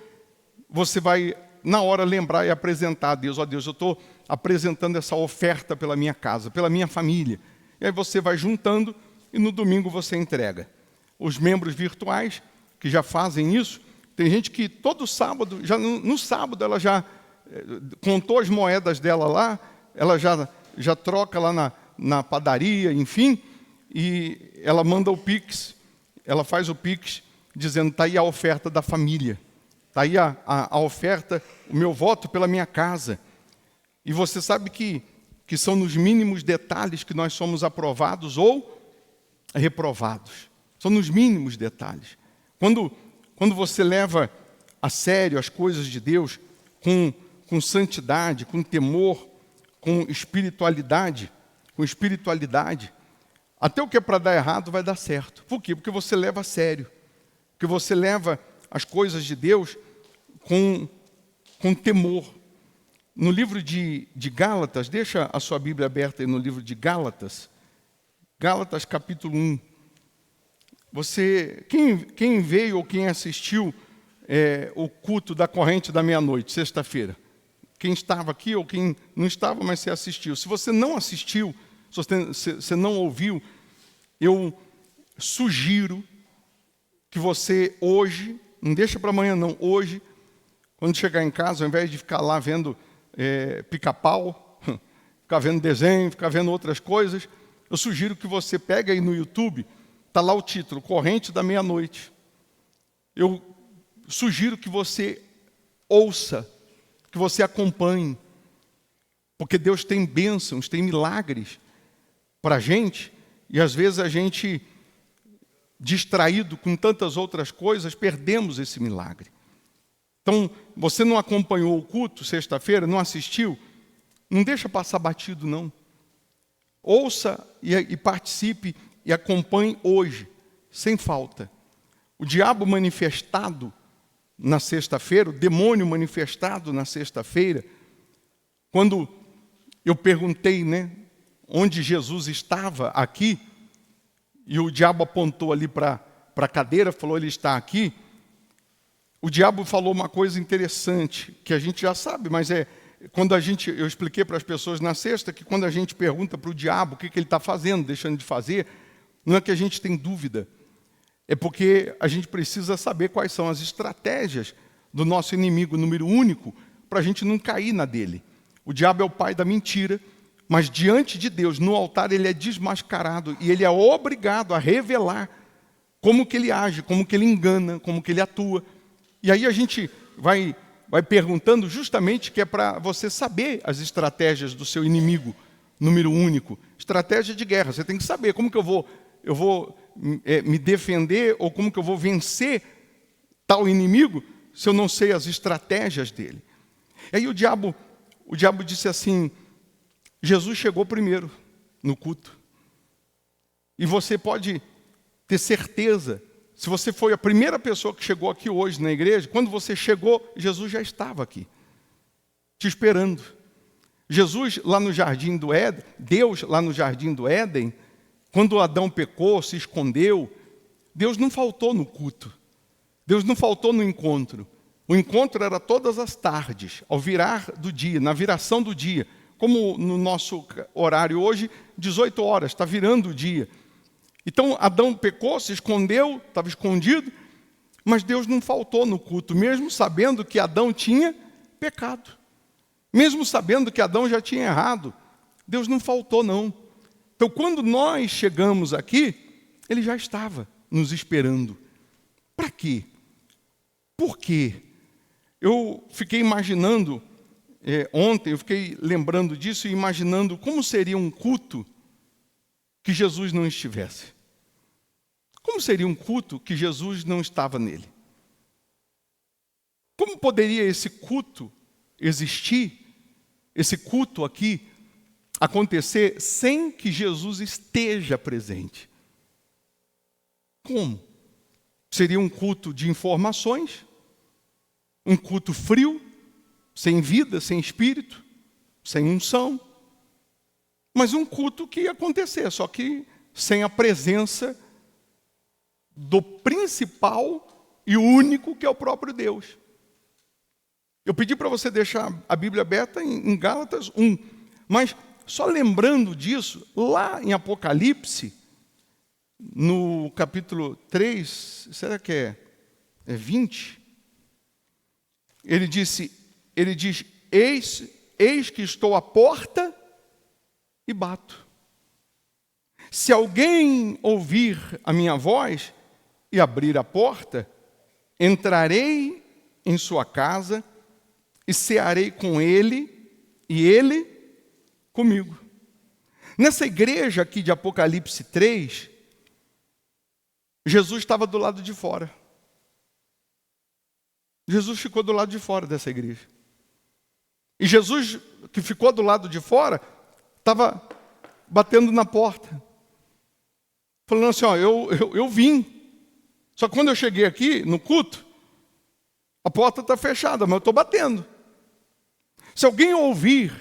[SPEAKER 1] você vai, na hora, lembrar e apresentar a Deus. Ó Deus, eu estou apresentando essa oferta pela minha casa, pela minha família. E aí você vai juntando e no domingo você entrega. Os membros virtuais que já fazem isso, tem gente que todo sábado, já no sábado ela já contou as moedas dela lá, ela já troca lá na padaria, enfim, e ela manda o Pix, ela faz o Pix dizendo, está aí a oferta da família, está aí a oferta, o meu voto pela minha casa. E você sabe que são nos mínimos detalhes que nós somos aprovados ou reprovados. São nos mínimos detalhes. Quando você leva a sério as coisas de Deus, com santidade, com temor, com espiritualidade, até o que é para dar errado vai dar certo. Por quê? Porque você leva a sério. Porque você leva as coisas de Deus com temor. No livro de Gálatas, deixa a sua Bíblia aberta aí no livro de Gálatas, Gálatas capítulo 1. Quem veio ou quem assistiu o culto da corrente da meia-noite, sexta-feira? Quem estava aqui ou quem não estava, mas você assistiu. Se você não assistiu, se você não ouviu, eu sugiro que você hoje, não deixa para amanhã não, hoje, quando chegar em casa, ao invés de ficar lá vendo pica-pau, ficar vendo desenho, ficar vendo outras coisas, eu sugiro que você pegue aí no YouTube, está lá o título, Corrente da Meia-Noite. Eu sugiro que você ouça, que você acompanhe, porque Deus tem bênçãos, tem milagres para a gente, e às vezes a gente, distraído com tantas outras coisas, perdemos esse milagre. Então, você não acompanhou o culto sexta-feira, não assistiu, não deixa passar batido, não. Ouça e participe e acompanhe hoje, sem falta. O diabo manifestado na sexta-feira, o demônio manifestado na sexta-feira, quando eu perguntei, onde Jesus estava aqui, e o diabo apontou ali para a cadeira, falou, ele está aqui. O diabo falou uma coisa interessante, que a gente já sabe, mas eu expliquei para as pessoas na sexta, que quando a gente pergunta para o diabo o que ele está fazendo, deixando de fazer, não é que a gente tem dúvida, é porque a gente precisa saber quais são as estratégias do nosso inimigo número único, para a gente não cair na dele. O diabo é o pai da mentira, mas diante de Deus, no altar, ele é desmascarado, e ele é obrigado a revelar como que ele age, como que ele engana, como que ele atua. E aí a gente vai perguntando justamente que é para você saber as estratégias do seu inimigo número único. Estratégia de guerra, você tem que saber como que eu vou me defender ou como que eu vou vencer tal inimigo se eu não sei as estratégias dele. E aí o diabo disse assim, Jesus chegou primeiro no culto. E você pode ter certeza, se você foi a primeira pessoa que chegou aqui hoje na igreja, quando você chegou, Jesus já estava aqui, te esperando. Jesus lá no jardim do Éden, Deus lá no jardim do Éden, quando Adão pecou, se escondeu, Deus não faltou no culto. Deus não faltou no encontro. O encontro era todas as tardes, ao virar do dia, na viração do dia. Como no nosso horário hoje, 18 horas, está virando o dia. Então, Adão pecou, se escondeu, estava escondido, mas Deus não faltou no culto, mesmo sabendo que Adão tinha pecado. Mesmo sabendo que Adão já tinha errado, Deus não faltou, não. Então, quando nós chegamos aqui, Ele já estava nos esperando. Para quê? Por quê? Eu fiquei imaginando, ontem eu fiquei lembrando disso e imaginando como seria um culto que Jesus não estivesse. Como seria um culto que Jesus não estava nele? Como poderia esse culto existir, esse culto aqui, acontecer sem que Jesus esteja presente? Como? Seria um culto de informações, um culto frio, sem vida, sem espírito, sem unção, mas um culto que ia acontecer, só que sem a presença do principal e único, que é o próprio Deus. Eu pedi para você deixar a Bíblia aberta em Gálatas 1, mas só lembrando disso, lá em Apocalipse, no capítulo 3, será que é 20? Ele diz, eis que estou à porta e bato. Se alguém ouvir a minha voz e abrir a porta, entrarei em sua casa e cearei com ele e ele comigo. Nessa igreja aqui de Apocalipse 3, Jesus estava do lado de fora. Jesus ficou do lado de fora dessa igreja. E Jesus, que ficou do lado de fora, estava batendo na porta. Falando assim, ó, eu vim. Só que quando eu cheguei aqui, no culto, a porta está fechada, mas eu estou batendo. Se alguém ouvir,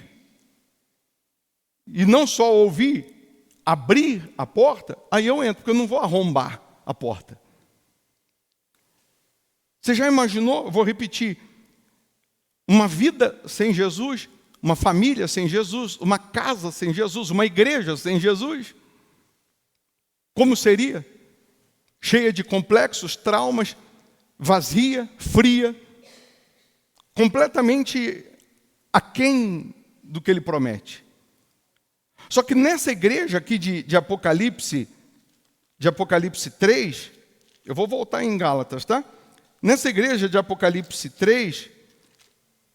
[SPEAKER 1] e não só ouvir, abrir a porta, aí eu entro, porque eu não vou arrombar a porta. Você já imaginou? Eu vou repetir. Uma vida sem Jesus, uma família sem Jesus, uma casa sem Jesus, uma igreja sem Jesus. Como seria? Cheia de complexos, traumas, vazia, fria, completamente aquém do que ele promete. Só que nessa igreja aqui de Apocalipse 3, eu vou voltar em Gálatas, tá? Nessa igreja de Apocalipse 3,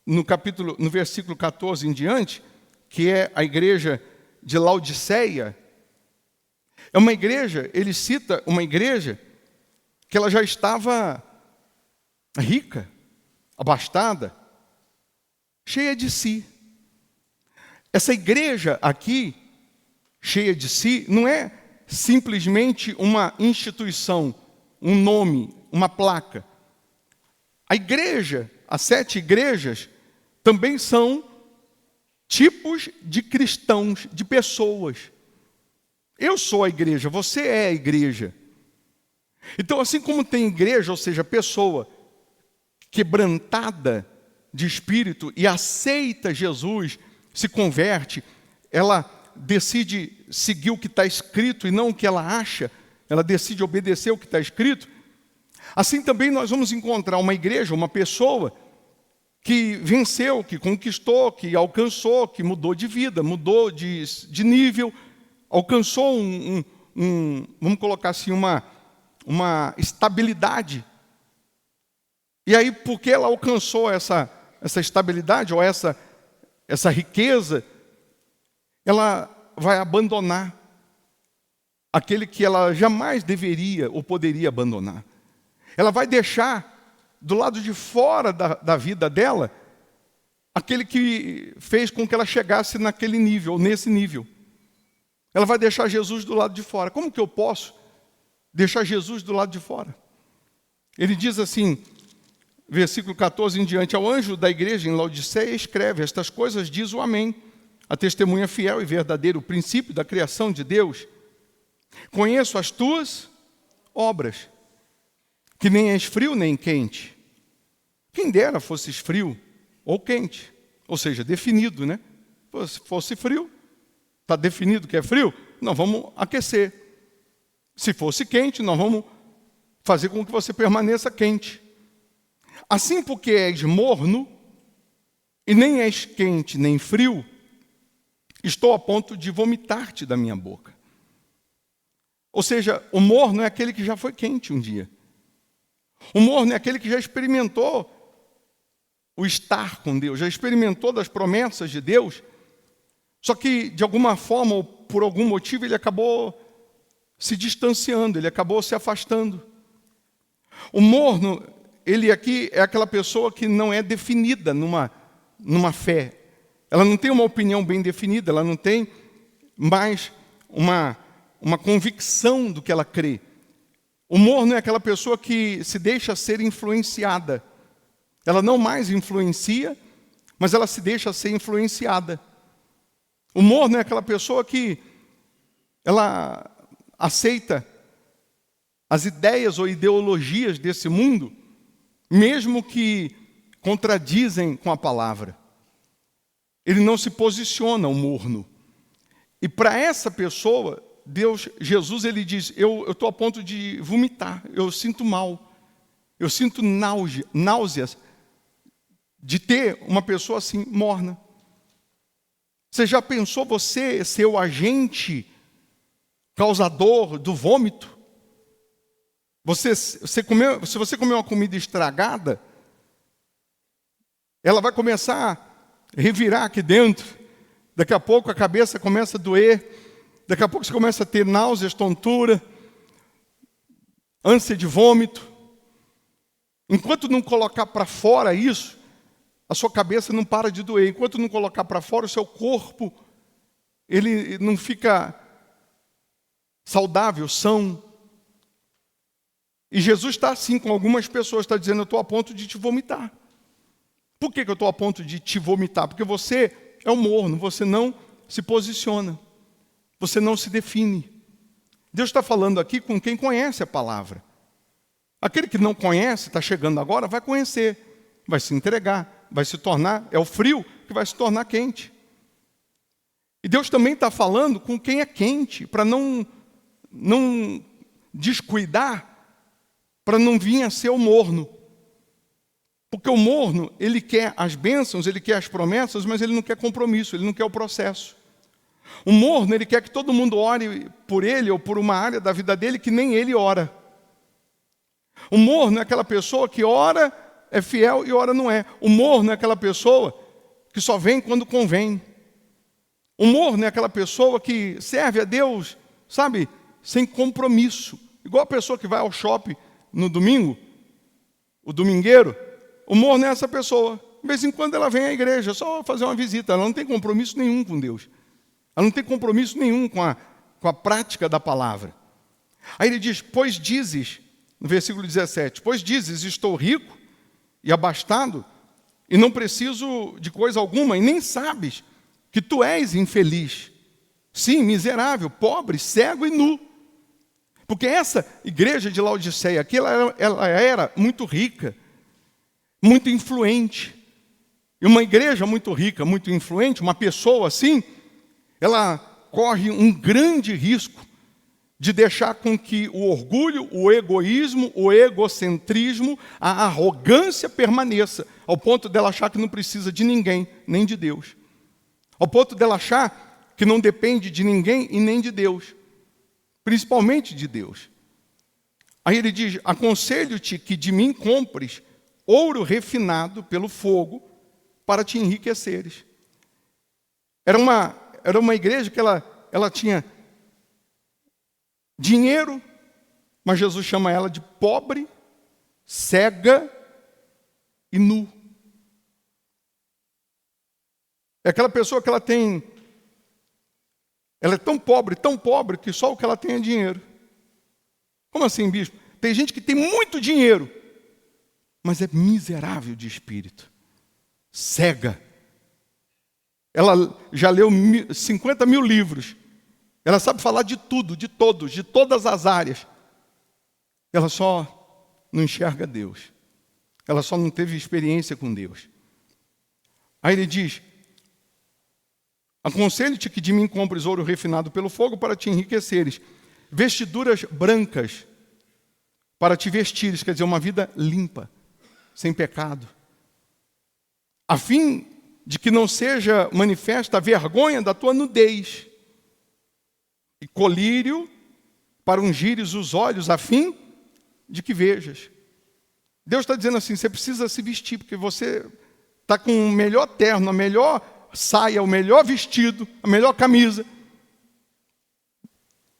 [SPEAKER 1] no versículo 14 em diante, que é a igreja de Laodiceia, é uma igreja, ele cita uma igreja que ela já estava rica, abastada, cheia de si. Essa igreja aqui, cheia de si, não é simplesmente uma instituição, um nome, uma placa. A igreja, as 7 igrejas, também são tipos de cristãos, de pessoas. Eu sou a igreja, você é a igreja. Então, assim como tem igreja, ou seja, pessoa quebrantada de espírito e aceita Jesus, se converte, ela decide seguir o que está escrito e não o que ela acha, ela decide obedecer o que está escrito. Assim também nós vamos encontrar uma igreja, uma pessoa que venceu, que conquistou, que alcançou, que mudou de vida, mudou de nível, alcançou vamos colocar assim, uma estabilidade. E aí, porque ela alcançou essa estabilidade ou essa riqueza, ela vai abandonar aquele que ela jamais deveria ou poderia abandonar. Ela vai deixar do lado de fora da vida dela aquele que fez com que ela chegasse naquele nível, nesse nível. Ela vai deixar Jesus do lado de fora. Como que eu posso deixar Jesus do lado de fora? Ele diz assim, versículo 14 em diante, ao anjo da igreja em Laodiceia escreve, estas coisas diz o Amém, a testemunha fiel e verdadeira, o princípio da criação de Deus. Conheço as tuas obras, que nem és frio nem quente. Quem dera fosses frio ou quente, ou seja, definido, né? Se fosse frio, está definido que é frio, nós vamos aquecer. Se fosse quente, nós vamos fazer com que você permaneça quente. Assim, porque és morno, e nem és quente nem frio, estou a ponto de vomitar-te da minha boca. Ou seja, o morno é aquele que já foi quente um dia. O morno é aquele que já experimentou o estar com Deus, já experimentou das promessas de Deus, só que de alguma forma ou por algum motivo ele acabou se distanciando, ele acabou se afastando. O morno, ele aqui é aquela pessoa que não é definida numa fé. Ela não tem uma opinião bem definida, ela não tem mais uma convicção do que ela crê. O morno é aquela pessoa que se deixa ser influenciada. Ela não mais influencia, mas ela se deixa ser influenciada. O morno é aquela pessoa que ela aceita as ideias ou ideologias desse mundo, mesmo que contradizem com a palavra. Ele não se posiciona, o morno. E para essa pessoa, Jesus, ele diz, eu estou a ponto de vomitar, eu sinto mal, eu sinto náuseas de ter uma pessoa assim, morna. Você já pensou você ser o agente causador do vômito? Se você comer uma comida estragada, ela vai começar a revirar aqui dentro. Daqui a pouco a cabeça começa a doer. Daqui a pouco você começa a ter náuseas, tontura, ânsia de vômito. Enquanto não colocar para fora isso, a sua cabeça não para de doer. Enquanto não colocar para fora, o seu corpo, ele não fica saudável, são. E Jesus está assim com algumas pessoas, está dizendo, eu estou a ponto de te vomitar. Por que eu estou a ponto de te vomitar? Porque você é um morno, você não se posiciona, você não se define. Deus está falando aqui com quem conhece a palavra. Aquele que não conhece, está chegando agora, vai conhecer, vai se entregar, vai se tornar, é o frio que vai se tornar quente. E Deus também está falando com quem é quente, para não descuidar, para não vir a ser o morno. Porque o morno, ele quer as bênçãos, ele quer as promessas, mas ele não quer compromisso, ele não quer o processo. O morno, ele quer que todo mundo ore por ele ou por uma área da vida dele que nem ele ora. O morno é aquela pessoa que ora, é fiel e ora não é. O morno é aquela pessoa que só vem quando convém. O morno é aquela pessoa que serve a Deus, sabe, sem compromisso. Igual a pessoa que vai ao shopping no domingo, o domingueiro, o morno é essa pessoa. De vez em quando ela vem à igreja, só fazer uma visita. Ela não tem compromisso nenhum com Deus. Ela não tem compromisso nenhum com a prática da palavra. Aí ele diz, pois dizes, no versículo 17, pois dizes, estou rico e abastado, e não preciso de coisa alguma, e nem sabes que tu és infeliz. Sim, miserável, pobre, cego e nu. Porque essa igreja de Laodiceia aqui, ela era muito rica, muito influente. E uma igreja muito rica, muito influente, uma pessoa assim, ela corre um grande risco de deixar com que o orgulho, o egoísmo, o egocentrismo, a arrogância permaneça, ao ponto dela achar que não precisa de ninguém, nem de Deus. Ao ponto dela achar que não depende de ninguém e nem de Deus. Principalmente de Deus. Aí ele diz, aconselho-te que de mim compres ouro refinado pelo fogo para te enriqueceres. Era uma igreja que ela tinha dinheiro, mas Jesus chama ela de pobre, cega e nu. É aquela pessoa que ela é tão pobre, que só o que ela tem é dinheiro. Como assim, bispo? Tem gente que tem muito dinheiro, mas é miserável de espírito, cega. Ela já leu 50 mil livros. Ela sabe falar de tudo, de todos, de todas as áreas. Ela só não enxerga Deus. Ela só não teve experiência com Deus. Aí ele diz, aconselho-te que de mim compres ouro refinado pelo fogo para te enriqueceres, vestiduras brancas para te vestires, quer dizer, uma vida limpa, sem pecado, a fim de que não seja manifesta a vergonha da tua nudez, e colírio para ungires os olhos, a fim de que vejas. Deus está dizendo assim, você precisa se vestir, porque você está com o melhor terno, a melhor saia, o melhor vestido, a melhor camisa,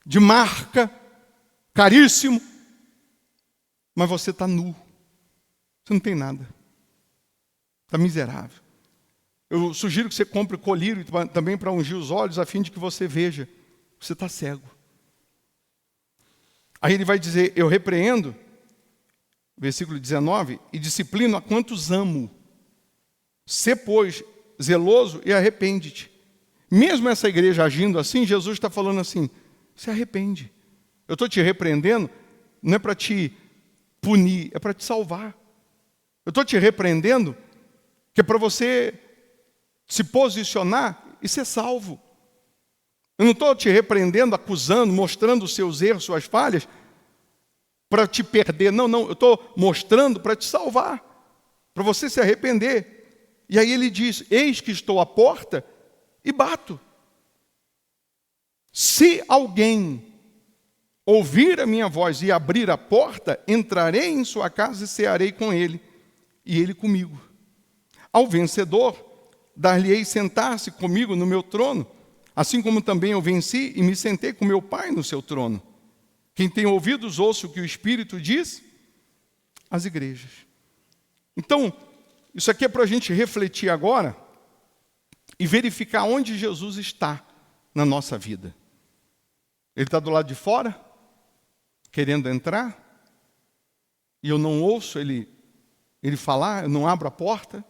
[SPEAKER 1] de marca, caríssimo, mas você está nu. Você não tem nada. Está miserável. Eu sugiro que você compre colírio também para ungir os olhos, a fim de que você veja. Você está cego. Aí ele vai dizer, eu repreendo, versículo 19, e disciplino a quantos amo. Sê, pois, zeloso e arrepende-te. Mesmo essa igreja agindo assim, Jesus está falando assim, se arrepende. Eu estou te repreendendo, não é para te punir, é para te salvar. Eu estou te repreendendo, que é para você se posicionar e ser salvo. Eu não estou te repreendendo, acusando, mostrando os seus erros, suas falhas, para te perder. Não, eu estou mostrando para te salvar, para você se arrepender. E aí ele diz, eis que estou à porta e bato. Se alguém ouvir a minha voz e abrir a porta, entrarei em sua casa e cearei com ele, e ele comigo. Ao vencedor, dar-lhe-ei sentar-se comigo no meu trono, assim como também eu venci e me sentei com meu Pai no seu trono. Quem tem ouvidos, ouça o que o Espírito diz às igrejas. Então, isso aqui é para a gente refletir agora e verificar onde Jesus está na nossa vida. Ele está do lado de fora, querendo entrar, e eu não ouço ele falar, eu não abro a porta.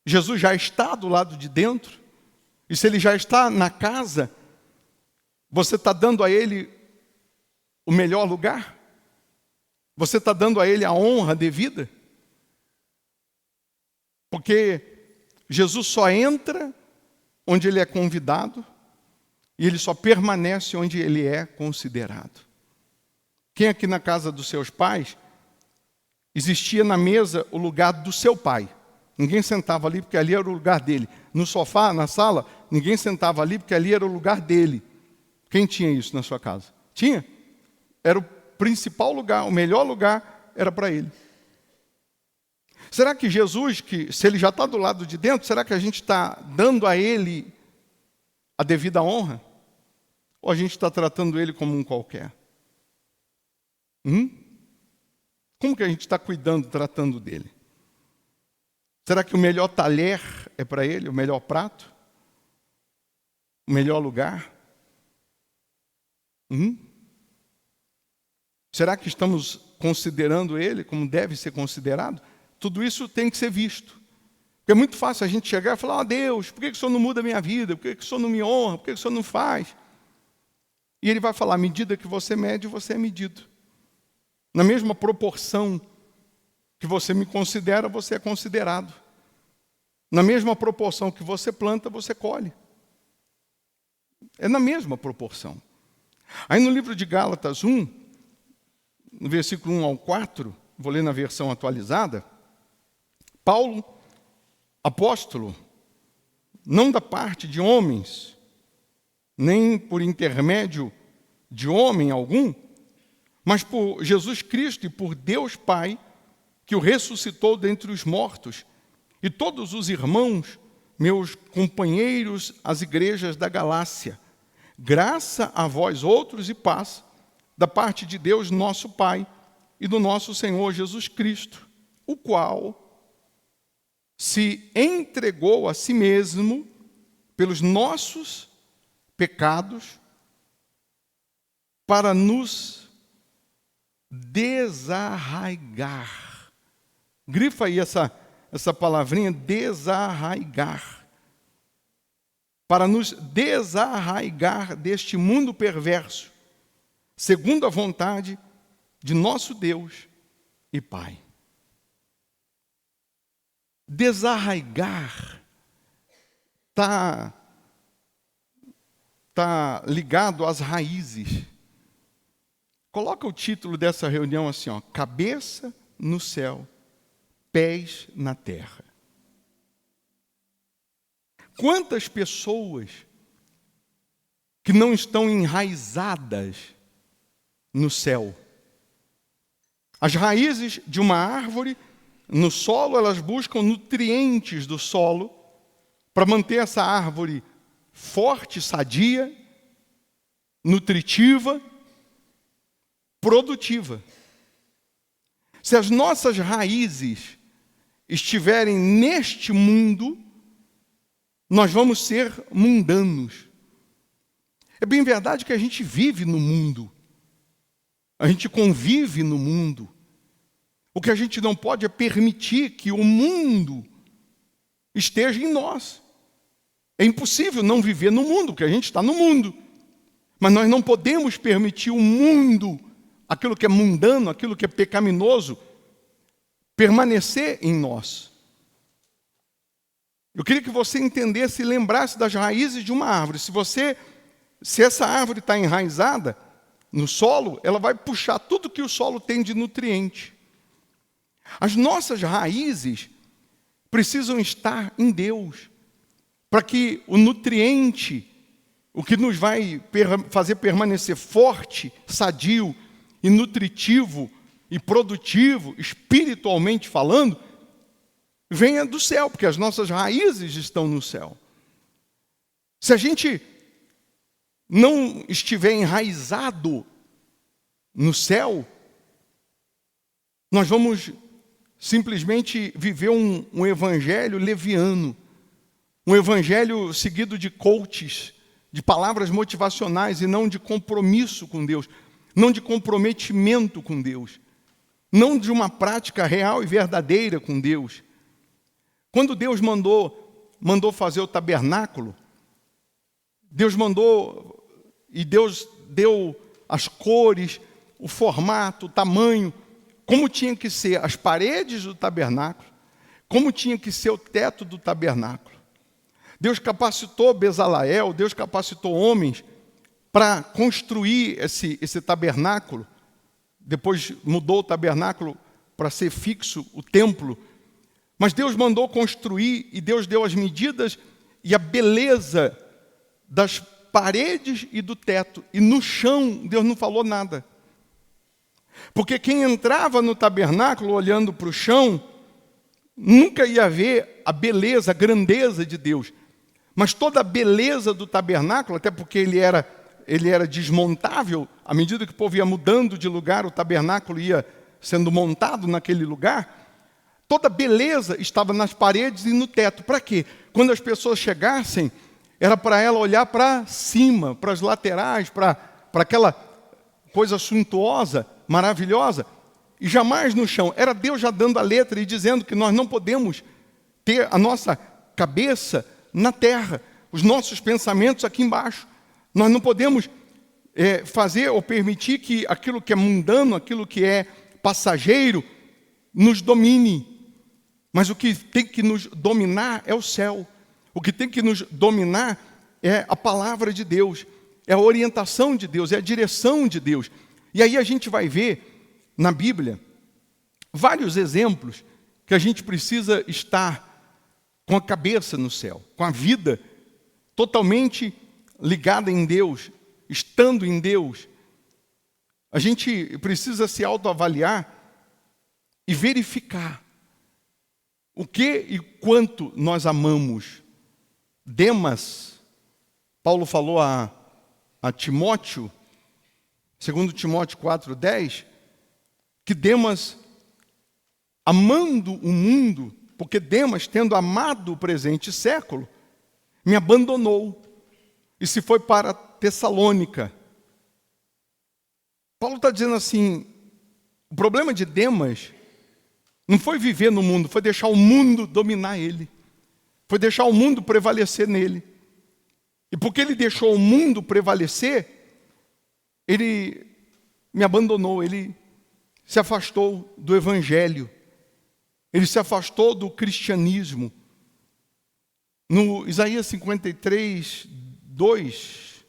[SPEAKER 1] Jesus já está do lado de dentro, e se ele já está na casa, você está dando a ele o melhor lugar? Você está dando a ele a honra devida? Porque Jesus só entra onde ele é convidado, e ele só permanece onde ele é considerado. Quem aqui na casa dos seus pais, existia na mesa o lugar do seu pai. Ninguém sentava ali porque ali era o lugar dele. No sofá, na sala, ninguém sentava ali porque ali era o lugar dele. Quem tinha isso na sua casa? Tinha? Era o principal lugar, o melhor lugar era para ele. Será que Jesus, se ele já está do lado de dentro, será que a gente está dando a ele a devida honra? Ou a gente está tratando ele como um qualquer? Como que a gente está cuidando, tratando dele? Será que o melhor talher é para ele, o melhor prato? O melhor lugar? Será que estamos considerando ele como deve ser considerado? Tudo isso tem que ser visto. Porque é muito fácil a gente chegar e falar, Deus, por que o Senhor não muda a minha vida? Por que o Senhor não me honra? Por que o Senhor não faz? E ele vai falar, à medida que você mede, você é medido. Na mesma proporção que você me considera, você é considerado. Na mesma proporção que você planta, você colhe. É na mesma proporção. Aí no livro de Gálatas 1, no versículo 1 ao 4, vou ler na versão atualizada, Paulo, apóstolo, não da parte de homens, nem por intermédio de homem algum, mas por Jesus Cristo e por Deus Pai, que o ressuscitou dentre os mortos, e todos os irmãos, meus companheiros, as igrejas da Galácia, graça a vós outros e paz, da parte de Deus nosso Pai e do nosso Senhor Jesus Cristo, o qual se entregou a si mesmo pelos nossos pecados para nos desarraigar. Grifa aí essa palavrinha, desarraigar. Para nos desarraigar deste mundo perverso, segundo a vontade de nosso Deus e Pai. Desarraigar está ligado às raízes. Coloca o título dessa reunião assim, cabeça no céu, pés na terra. Quantas pessoas que não estão enraizadas no céu? As raízes de uma árvore, no solo, elas buscam nutrientes do solo para manter essa árvore forte, sadia, nutritiva. produtiva. Se as nossas raízes estiverem neste mundo, nós vamos ser mundanos. É bem verdade que a gente vive no mundo, a gente convive no mundo. O que a gente não pode é permitir que o mundo esteja em nós. É impossível não viver no mundo, porque a gente está no mundo. Mas nós não podemos permitir o mundo, aquilo que é mundano, aquilo que é pecaminoso, permanecer em nós. Eu queria que você entendesse e lembrasse das raízes de uma árvore. Se essa árvore está enraizada no solo, ela vai puxar tudo que o solo tem de nutriente. As nossas raízes precisam estar em Deus, para que o nutriente, o que nos vai fazer permanecer forte, sadio e nutritivo e produtivo, espiritualmente falando, venha do céu, porque as nossas raízes estão no céu. Se a gente não estiver enraizado no céu, nós vamos simplesmente viver um evangelho leviano, um evangelho seguido de coaches, de palavras motivacionais e não de compromisso com Deus, não de comprometimento com Deus, não de uma prática real e verdadeira com Deus. Quando Deus mandou fazer o tabernáculo, Deus mandou e Deus deu as cores, o formato, o tamanho, como tinha que ser as paredes do tabernáculo, como tinha que ser o teto do tabernáculo. Deus capacitou Bezaleel, Deus capacitou homens para construir esse tabernáculo. Depois mudou o tabernáculo para ser fixo, o templo. Mas Deus mandou construir e Deus deu as medidas e a beleza das paredes e do teto. E no chão, Deus não falou nada. Porque quem entrava no tabernáculo olhando para o chão, nunca ia ver a beleza, a grandeza de Deus. Mas toda a beleza do tabernáculo, até porque ele era desmontável, à medida que o povo ia mudando de lugar, o tabernáculo ia sendo montado naquele lugar, toda a beleza estava nas paredes e no teto. Para quê? Quando as pessoas chegassem, era para ela olhar para cima, para as laterais, para aquela coisa suntuosa, maravilhosa, e jamais no chão. Era Deus já dando a letra e dizendo que nós não podemos ter a nossa cabeça na terra, os nossos pensamentos aqui embaixo. Nós não podemos fazer ou permitir que aquilo que é mundano, aquilo que é passageiro, nos domine. Mas o que tem que nos dominar é o céu. O que tem que nos dominar é a palavra de Deus, é a orientação de Deus, é a direção de Deus. E aí a gente vai ver na Bíblia vários exemplos que a gente precisa estar com a cabeça no céu, com a vida totalmente ligada em Deus, estando em Deus. A gente precisa se autoavaliar e verificar o que e quanto nós amamos. Demas, Paulo falou a Timóteo, 2 Timóteo 4,10, que Demas, amando o mundo, porque Demas, tendo amado o presente século, me abandonou e se foi para Tessalônica. Paulo está dizendo assim, o problema de Demas não foi viver no mundo, foi deixar o mundo dominar ele. Foi deixar o mundo prevalecer nele. E porque ele deixou o mundo prevalecer, ele me abandonou, ele se afastou do evangelho. Ele se afastou do cristianismo. No Isaías 53, 2,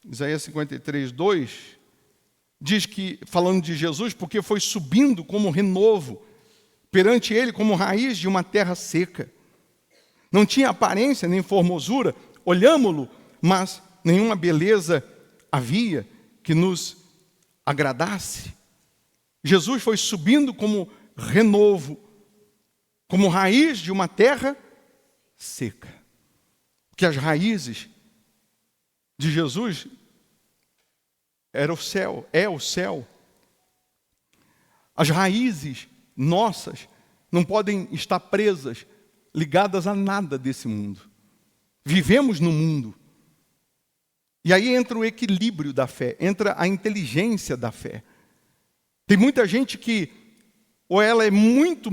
[SPEAKER 1] Isaías 53, 2, diz que, falando de Jesus, porque foi subindo como renovo, perante ele como raiz de uma terra seca. Não tinha aparência nem formosura, olhámo-lo, mas nenhuma beleza havia que nos agradasse. Jesus foi subindo como renovo, como raiz de uma terra seca. Porque as raízes de Jesus era o céu, é o céu. As raízes nossas não podem estar presas, ligadas a nada desse mundo. Vivemos no mundo. E aí entra o equilíbrio da fé, entra a inteligência da fé. Tem muita gente que, ou ela é muito,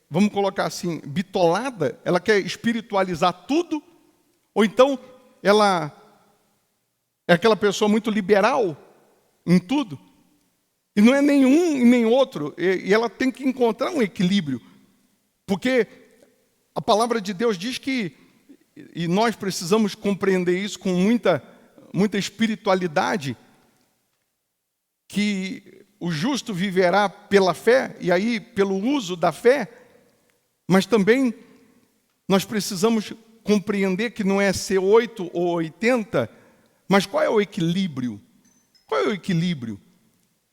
[SPEAKER 1] vamos colocar assim, bitolada, ela quer espiritualizar tudo, ou então ela é aquela pessoa muito liberal em tudo, e não é nenhum e nem outro, e ela tem que encontrar um equilíbrio, porque a palavra de Deus diz que, e nós precisamos compreender isso com muita espiritualidade, que o justo viverá pela fé, e aí pelo uso da fé, mas também nós precisamos compreender que não é ser 8 ou 80, mas qual é o equilíbrio? Qual é o equilíbrio?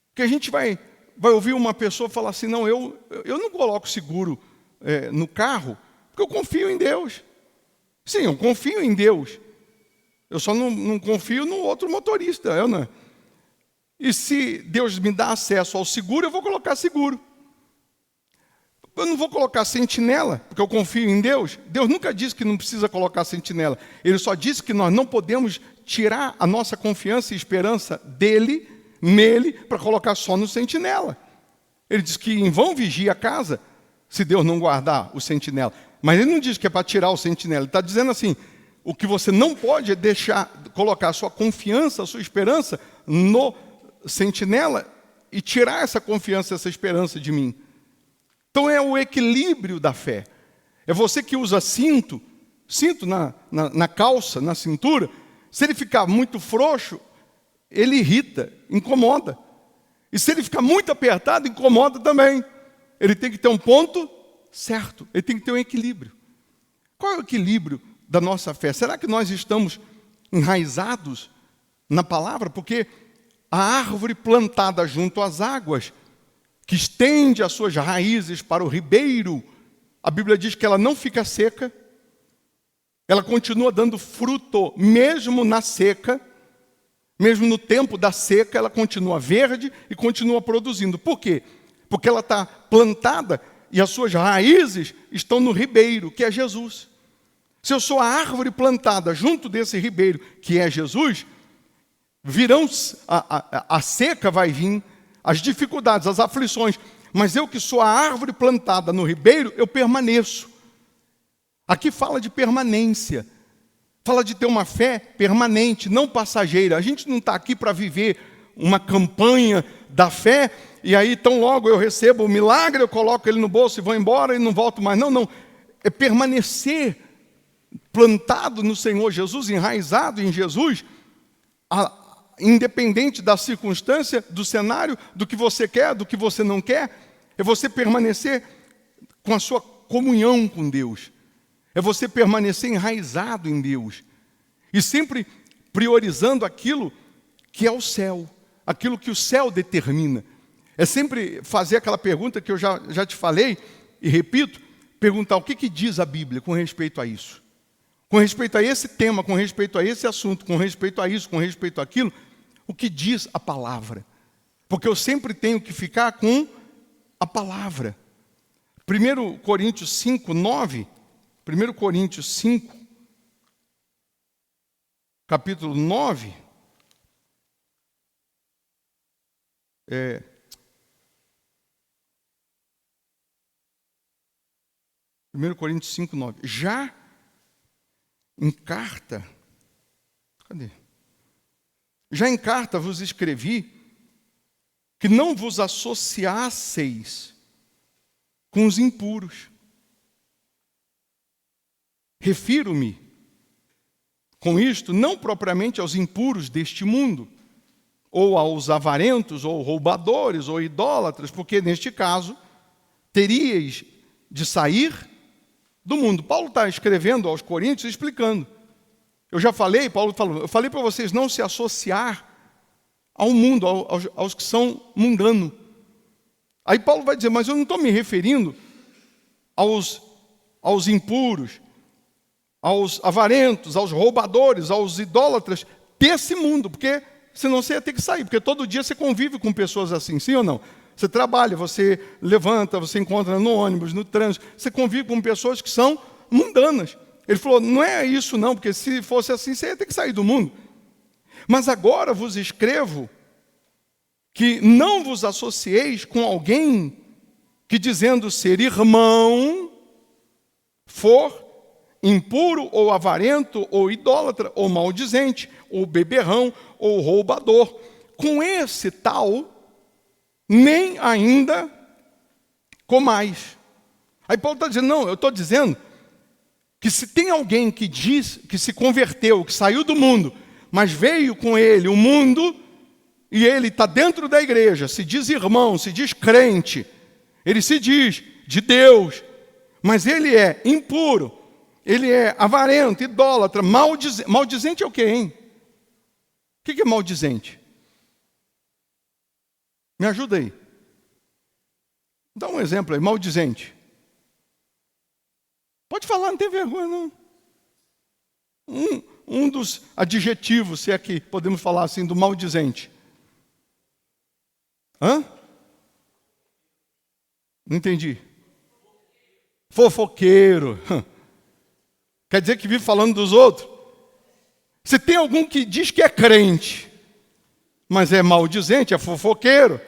[SPEAKER 1] Porque a gente vai ouvir uma pessoa falar assim, não, eu não coloco seguro no carro, porque eu confio em Deus. Sim, eu confio em Deus. Eu só não confio no outro motorista. E se Deus me dá acesso ao seguro, eu vou colocar seguro. Eu não vou colocar sentinela, porque eu confio em Deus. Deus nunca disse que não precisa colocar sentinela. Ele só disse que nós não podemos tirar a nossa confiança e esperança nele, para colocar só no sentinela. Ele diz que em vão vigia a casa, se Deus não guardar o sentinela. Mas ele não diz que é para tirar o sentinela. Ele está dizendo assim, o que você não pode é colocar a sua confiança, a sua esperança no sentinela e tirar essa confiança, essa esperança de mim. Então é o equilíbrio da fé. É você que usa cinto na calça, na cintura. Se ele ficar muito frouxo, ele irrita, incomoda. E se ele ficar muito apertado, incomoda também. Ele tem que ter um ponto certo, ele tem que ter um equilíbrio. Qual é o equilíbrio da nossa fé? Será que nós estamos enraizados na palavra? Porque a árvore plantada junto às águas, que estende as suas raízes para o ribeiro, a Bíblia diz que ela não fica seca, ela continua dando fruto, mesmo na seca, mesmo no tempo da seca, ela continua verde e continua produzindo. Por quê? Porque ela está plantada e as suas raízes estão no ribeiro, que é Jesus. Se eu sou a árvore plantada junto desse ribeiro, que é Jesus, a seca vai vir, as dificuldades, as aflições, mas eu que sou a árvore plantada no ribeiro, eu permaneço. Aqui fala de permanência, fala de ter uma fé permanente, não passageira. A gente não está aqui para viver uma campanha da fé, e aí tão logo eu recebo o milagre, eu coloco ele no bolso e vou embora e não volto mais. Não, é permanecer plantado no Senhor Jesus, enraizado em Jesus, independente da circunstância, do cenário, do que você quer, do que você não quer, é você permanecer com a sua comunhão com Deus, é você permanecer enraizado em Deus, e sempre priorizando aquilo que é o céu, aquilo que o céu determina. É sempre fazer aquela pergunta que eu já te falei, e repito, perguntar o que diz a Bíblia com respeito a isso, com respeito a esse tema, com respeito a esse assunto, com respeito a isso, com respeito àquilo, o que diz a palavra. Porque eu sempre tenho que ficar com a palavra. 1 Coríntios 5, 9, 1 Coríntios 5, capítulo 9, 1 Coríntios 5, 9. Já em carta, Já em carta vos escrevi que não vos associasseis com os impuros. Refiro-me com isto não propriamente aos impuros deste mundo, ou aos avarentos, ou roubadores, ou idólatras, porque neste caso teríeis de sair do mundo. Paulo está escrevendo aos Coríntios explicando. Eu já falei, Paulo falou, eu falei para vocês não se associar ao mundo, aos que são mundanos. Aí Paulo vai dizer, mas eu não estou me referindo aos impuros, aos avarentos, aos roubadores, aos idólatras. desse mundo, porque senão você ia ter que sair, porque todo dia você convive com pessoas assim, sim ou não? Você trabalha, você levanta, você encontra no ônibus, no trânsito, você convive com pessoas que são mundanas. Ele falou, não é isso não, porque se fosse assim, você ia ter que sair do mundo. Mas agora vos escrevo que não vos associeis com alguém que, dizendo ser irmão, for impuro ou avarento ou idólatra ou maldizente ou beberrão ou roubador. Com esse tal, nem ainda comais. Aí Paulo está dizendo, não, eu estou dizendo que se tem alguém que diz que se converteu, que saiu do mundo, mas veio com ele o mundo, e ele está dentro da igreja, se diz irmão, se diz crente, ele se diz de Deus, mas ele é impuro, ele é avarento, idólatra, maldizente. Maldizente é o quê, hein? O que é maldizente? Me ajuda aí. Dá um exemplo aí, maldizente. Pode falar, não tem vergonha não. Um dos adjetivos, se é que podemos falar assim, do maldizente. Hã? Não entendi. Fofoqueiro. Quer dizer que vive falando dos outros? Se tem algum que diz que é crente, mas é maldizente, é fofoqueiro,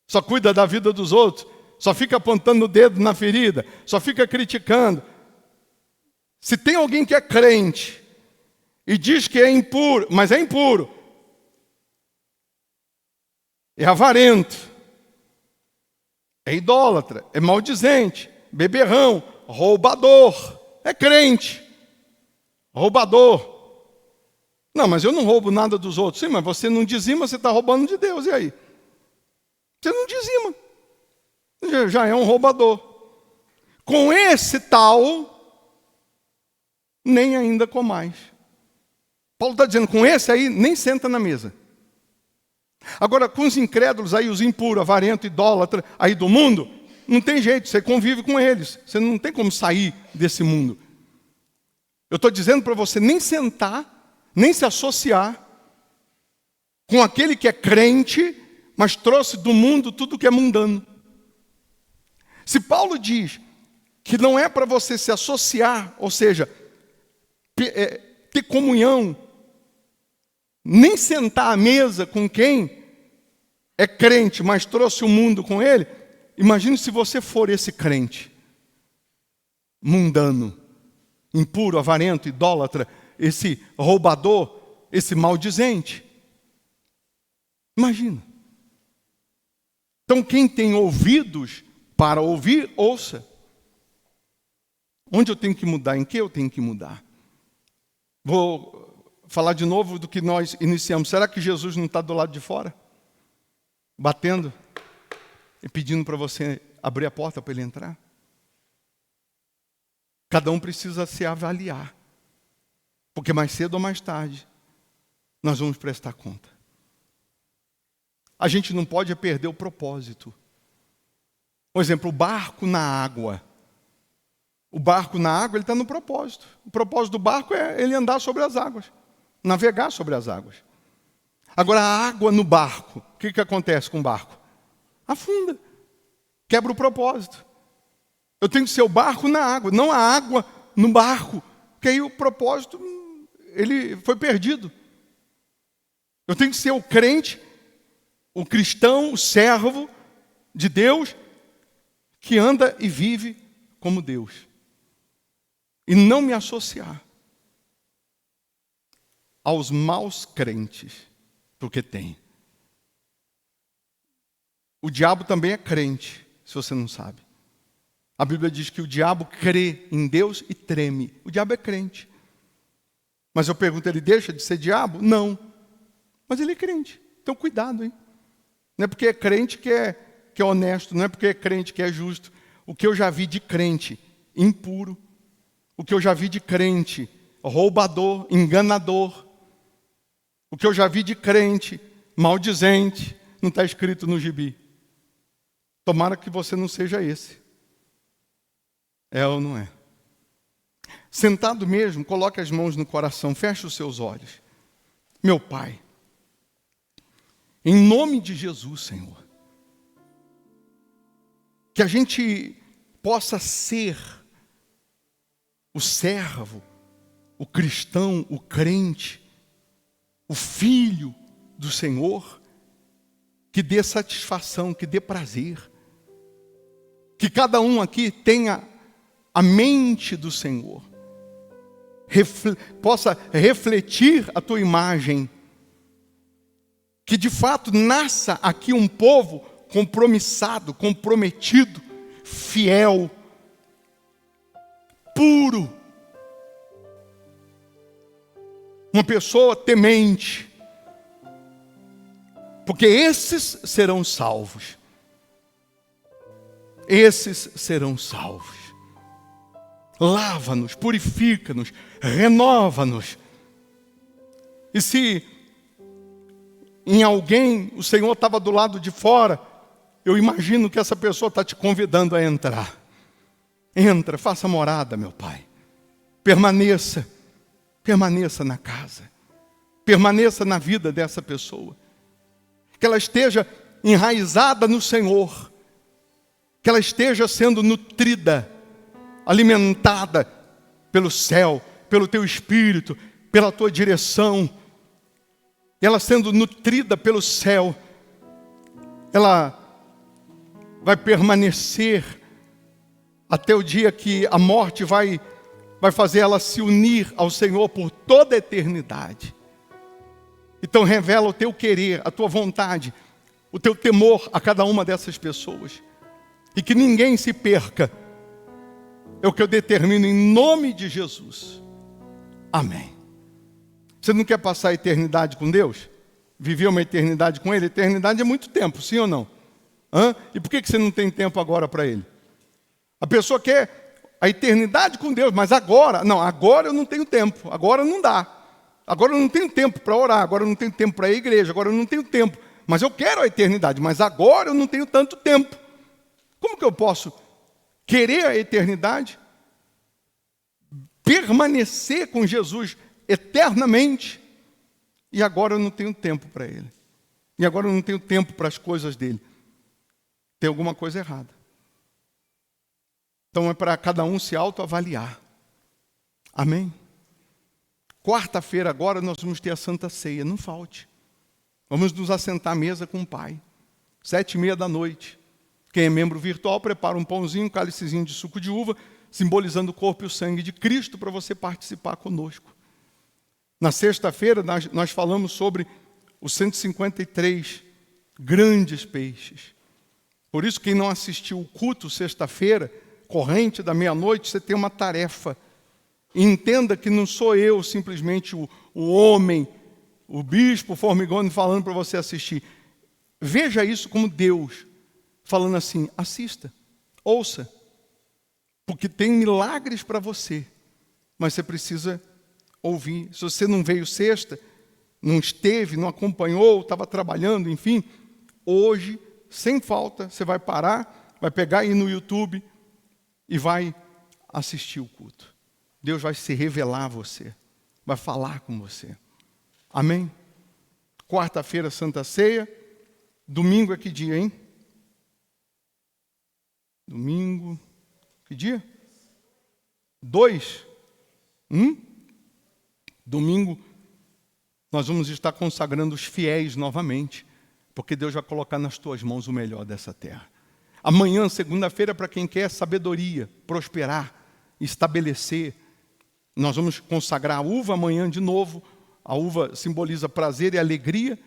[SPEAKER 1] só cuida da vida dos outros, só fica apontando o dedo na ferida, só fica criticando. Se tem alguém que é crente e diz que é impuro, mas é impuro, é avarento, é idólatra, é maldizente, beberrão, roubador, é crente, roubador. Não, mas eu não roubo nada dos outros. Sim, mas você não dizima, você está roubando de Deus, e aí? Você não dizima, já é um roubador. Com esse tal, nem ainda comais. Paulo está dizendo, com esse aí, nem senta na mesa. Agora, com os incrédulos aí, os impuros, avarento, idólatra, aí do mundo, não tem jeito, você convive com eles. Você não tem como sair desse mundo. Eu estou dizendo para você nem sentar, nem se associar com aquele que é crente, mas trouxe do mundo tudo que é mundano. Se Paulo diz que não é para você se associar, ou seja, ter comunhão, nem sentar à mesa com quem é crente, mas trouxe o mundo com ele, imagine se você for esse crente, mundano, impuro, avarento, idólatra, esse roubador, esse maldizente. Imagina. Então quem tem ouvidos para ouvir, ouça. Onde eu tenho que mudar? Em que eu tenho que mudar? Vou falar de novo do que nós iniciamos. Será que Jesus não está do lado de fora? Batendo e pedindo para você abrir a porta para ele entrar? Cada um precisa se avaliar. Porque mais cedo ou mais tarde, nós vamos prestar conta. A gente não pode perder o propósito. Por exemplo, o barco na água. O barco na água, ele está no propósito. O propósito do barco é ele andar sobre as águas. Navegar sobre as águas. Agora, a água no barco, o que acontece com o barco? Afunda. Quebra o propósito. Eu tenho que ser o barco na água, não a água no barco. Porque aí o propósito, ele foi perdido. Eu tenho que ser o crente, o cristão, o servo de Deus, que anda e vive como Deus. E não me associar aos maus crentes, porque tem. O diabo também é crente, se você não sabe. A Bíblia diz que o diabo crê em Deus e treme. O diabo é crente. Mas eu pergunto, ele deixa de ser diabo? Não. Mas ele é crente. Então cuidado, hein? Não é porque é crente que é honesto, não é porque é crente que é justo. O que eu já vi de crente impuro, o que eu já vi de crente roubador, enganador, o que eu já vi de crente maldizente, não está escrito no gibi. Tomara que você não seja esse. É ou não é? Sentado mesmo, coloque as mãos no coração, feche os seus olhos. Meu Pai, em nome de Jesus, Senhor, que a gente possa ser o servo, o cristão, o crente, o filho do Senhor, que dê satisfação, que dê prazer. Que cada um aqui tenha a mente do Senhor, possa refletir a tua imagem, que de fato nasça aqui um povo compromissado, comprometido, fiel, puro, uma pessoa temente, porque esses serão salvos. Esses serão salvos. Lava-nos, purifica-nos, renova-nos. E se em alguém o Senhor estava do lado de fora, eu imagino que essa pessoa está te convidando a entrar. Entra, faça morada, meu Pai. Permaneça na casa. Permaneça na vida dessa pessoa. Que ela esteja enraizada no Senhor. Que ela esteja sendo nutrida, alimentada pelo céu, pelo teu Espírito, pela tua direção. Ela sendo nutrida pelo céu, ela vai permanecer até o dia que a morte vai fazer ela se unir ao Senhor por toda a eternidade. Então revela o teu querer, a tua vontade, o teu temor a cada uma dessas pessoas. E que ninguém se perca. É o que eu determino em nome de Jesus. Amém. Você não quer passar a eternidade com Deus? Viver uma eternidade com Ele? Eternidade é muito tempo, sim ou não? E por que você não tem tempo agora para Ele? A pessoa quer a eternidade com Deus, mas agora eu não tenho tempo, agora não dá. Agora eu não tenho tempo para orar, agora eu não tenho tempo para ir à igreja, agora eu não tenho tempo. Mas eu quero a eternidade, mas agora eu não tenho tanto tempo. Como que eu posso querer a eternidade, permanecer com Jesus eternamente, e agora eu não tenho tempo para Ele? E agora eu não tenho tempo para as coisas dEle. Tem alguma coisa errada. Então é para cada um se autoavaliar. Amém? Quarta-feira agora nós vamos ter a Santa Ceia, não falte. Vamos nos assentar à mesa com o Pai, 19h30. Quem é membro virtual, prepara um pãozinho, um cálicezinho de suco de uva, simbolizando o corpo e o sangue de Cristo, para você participar conosco. Na sexta-feira, nós falamos sobre os 153 grandes peixes. Por isso, quem não assistiu o culto sexta-feira, corrente da meia-noite, você tem uma tarefa. E entenda que não sou eu simplesmente o homem, o bispo Formigoni falando para você assistir. Veja isso como Deus falando assim: assista, ouça, porque tem milagres para você, mas você precisa ouvir. Se você não veio sexta, não esteve, não acompanhou, estava trabalhando, enfim, hoje, sem falta, você vai parar, vai pegar aí no YouTube e vai assistir o culto. Deus vai se revelar a você, vai falar com você. Amém? Quarta-feira, Santa Ceia. Domingo é que dia, hein? Domingo, que dia? 2? Domingo, nós vamos estar consagrando os fiéis novamente, porque Deus vai colocar nas tuas mãos o melhor dessa terra. Amanhã, segunda-feira, para quem quer sabedoria, prosperar, estabelecer, nós vamos consagrar a uva amanhã de novo. A uva simboliza prazer e alegria,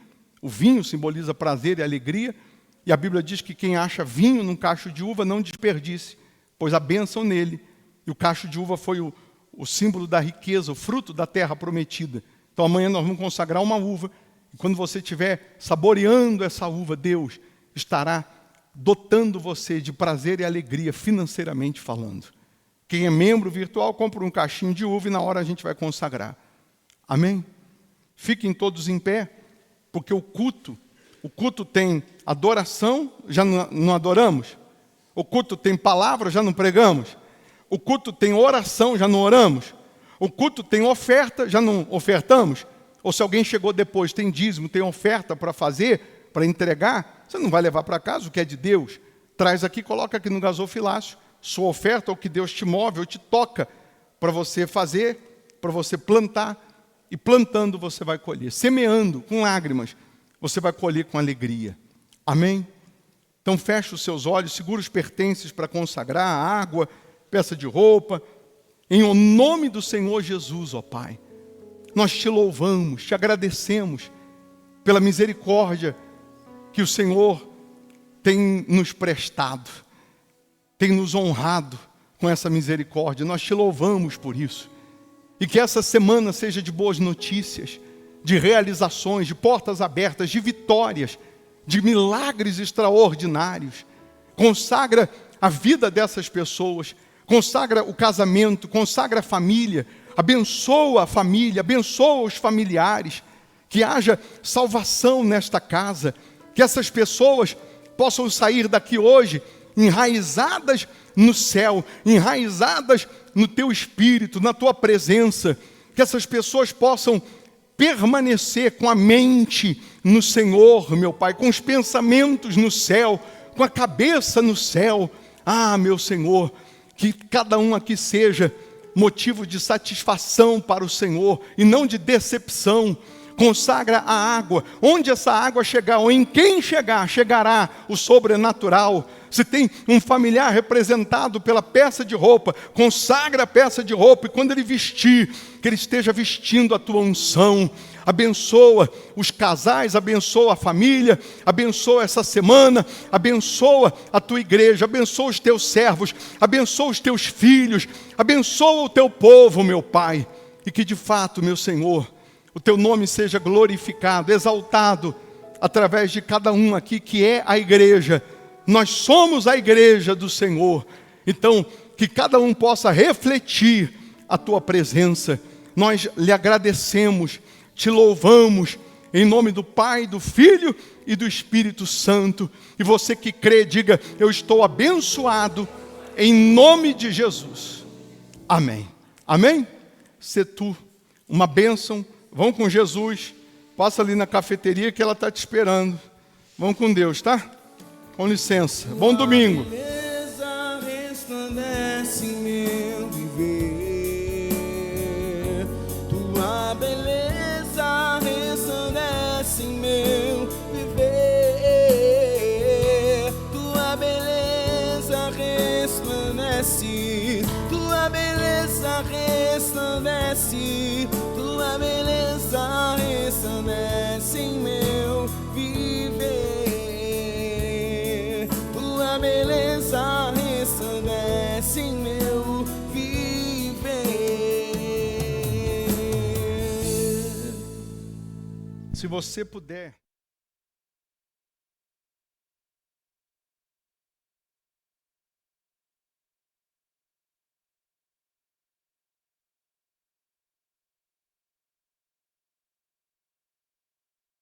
[SPEAKER 1] o vinho simboliza prazer e alegria, e a Bíblia diz que quem acha vinho num cacho de uva não desperdice, pois a bênção nele. E o cacho de uva foi o símbolo da riqueza, o fruto da terra prometida. Então amanhã nós vamos consagrar uma uva, e quando você estiver saboreando essa uva, Deus estará dotando você de prazer e alegria financeiramente falando. Quem é membro virtual, compra um cachinho de uva e na hora a gente vai consagrar. Amém? Fiquem todos em pé, porque o culto tem adoração, já não adoramos? O culto tem palavra, já não pregamos? O culto tem oração, já não oramos? O culto tem oferta, já não ofertamos? Ou se alguém chegou depois, tem dízimo, tem oferta para fazer, para entregar, você não vai levar para casa o que é de Deus. Traz aqui, coloca aqui no gasofilácio. Sua oferta, o que Deus te move ou te toca para você fazer, para você plantar. E plantando você vai colher. Semeando com lágrimas, você vai colher com alegria. Amém? Então feche os seus olhos, segura os pertences para consagrar, a água, peça de roupa. Em nome do Senhor Jesus, ó Pai, nós te louvamos, te agradecemos pela misericórdia que o Senhor tem nos prestado, tem nos honrado com essa misericórdia. Nós te louvamos por isso. E que essa semana seja de boas notícias, de realizações, de portas abertas, de vitórias, de milagres extraordinários. Consagra a vida dessas pessoas, consagra o casamento, consagra a família, abençoa a família, abençoa os familiares, que haja salvação nesta casa, que essas pessoas possam sair daqui hoje enraizadas no céu, enraizadas no teu espírito, na tua presença, que essas pessoas possam permanecer com a mente no Senhor, meu Pai, com os pensamentos no céu, com a cabeça no céu. Ah, meu Senhor, que cada um aqui seja motivo de satisfação para o Senhor e não de decepção. Consagra a água, onde essa água chegar, ou em quem chegar, chegará o sobrenatural. Se tem um familiar representado pela peça de roupa, consagra a peça de roupa, e quando ele vestir, que ele esteja vestindo a tua unção. Abençoa os casais, abençoa a família, abençoa essa semana, abençoa a tua igreja, abençoa os teus servos, abençoa os teus filhos, abençoa o teu povo, meu Pai, e que de fato, meu Senhor, o teu nome seja glorificado, exaltado, através de cada um aqui que é a igreja. Nós somos a igreja do Senhor. Então, que cada um possa refletir a tua presença. Nós lhe agradecemos, te louvamos, em nome do Pai, do Filho e do Espírito Santo. E você que crê, diga: eu estou abençoado, em nome de Jesus. Amém. Amém? Se tu, uma bênção. Vão com Jesus, passa ali na cafeteria que ela está te esperando. Vão com Deus, tá? Com licença. Bom domingo.
[SPEAKER 2] Tua beleza resplandece em meu viver. Tua beleza resplandece em meu viver. Tua beleza resplandece. Tua beleza resplandece. Tua beleza resplandece em meu viver. Tua beleza resplandece em meu viver.
[SPEAKER 1] Se você puder.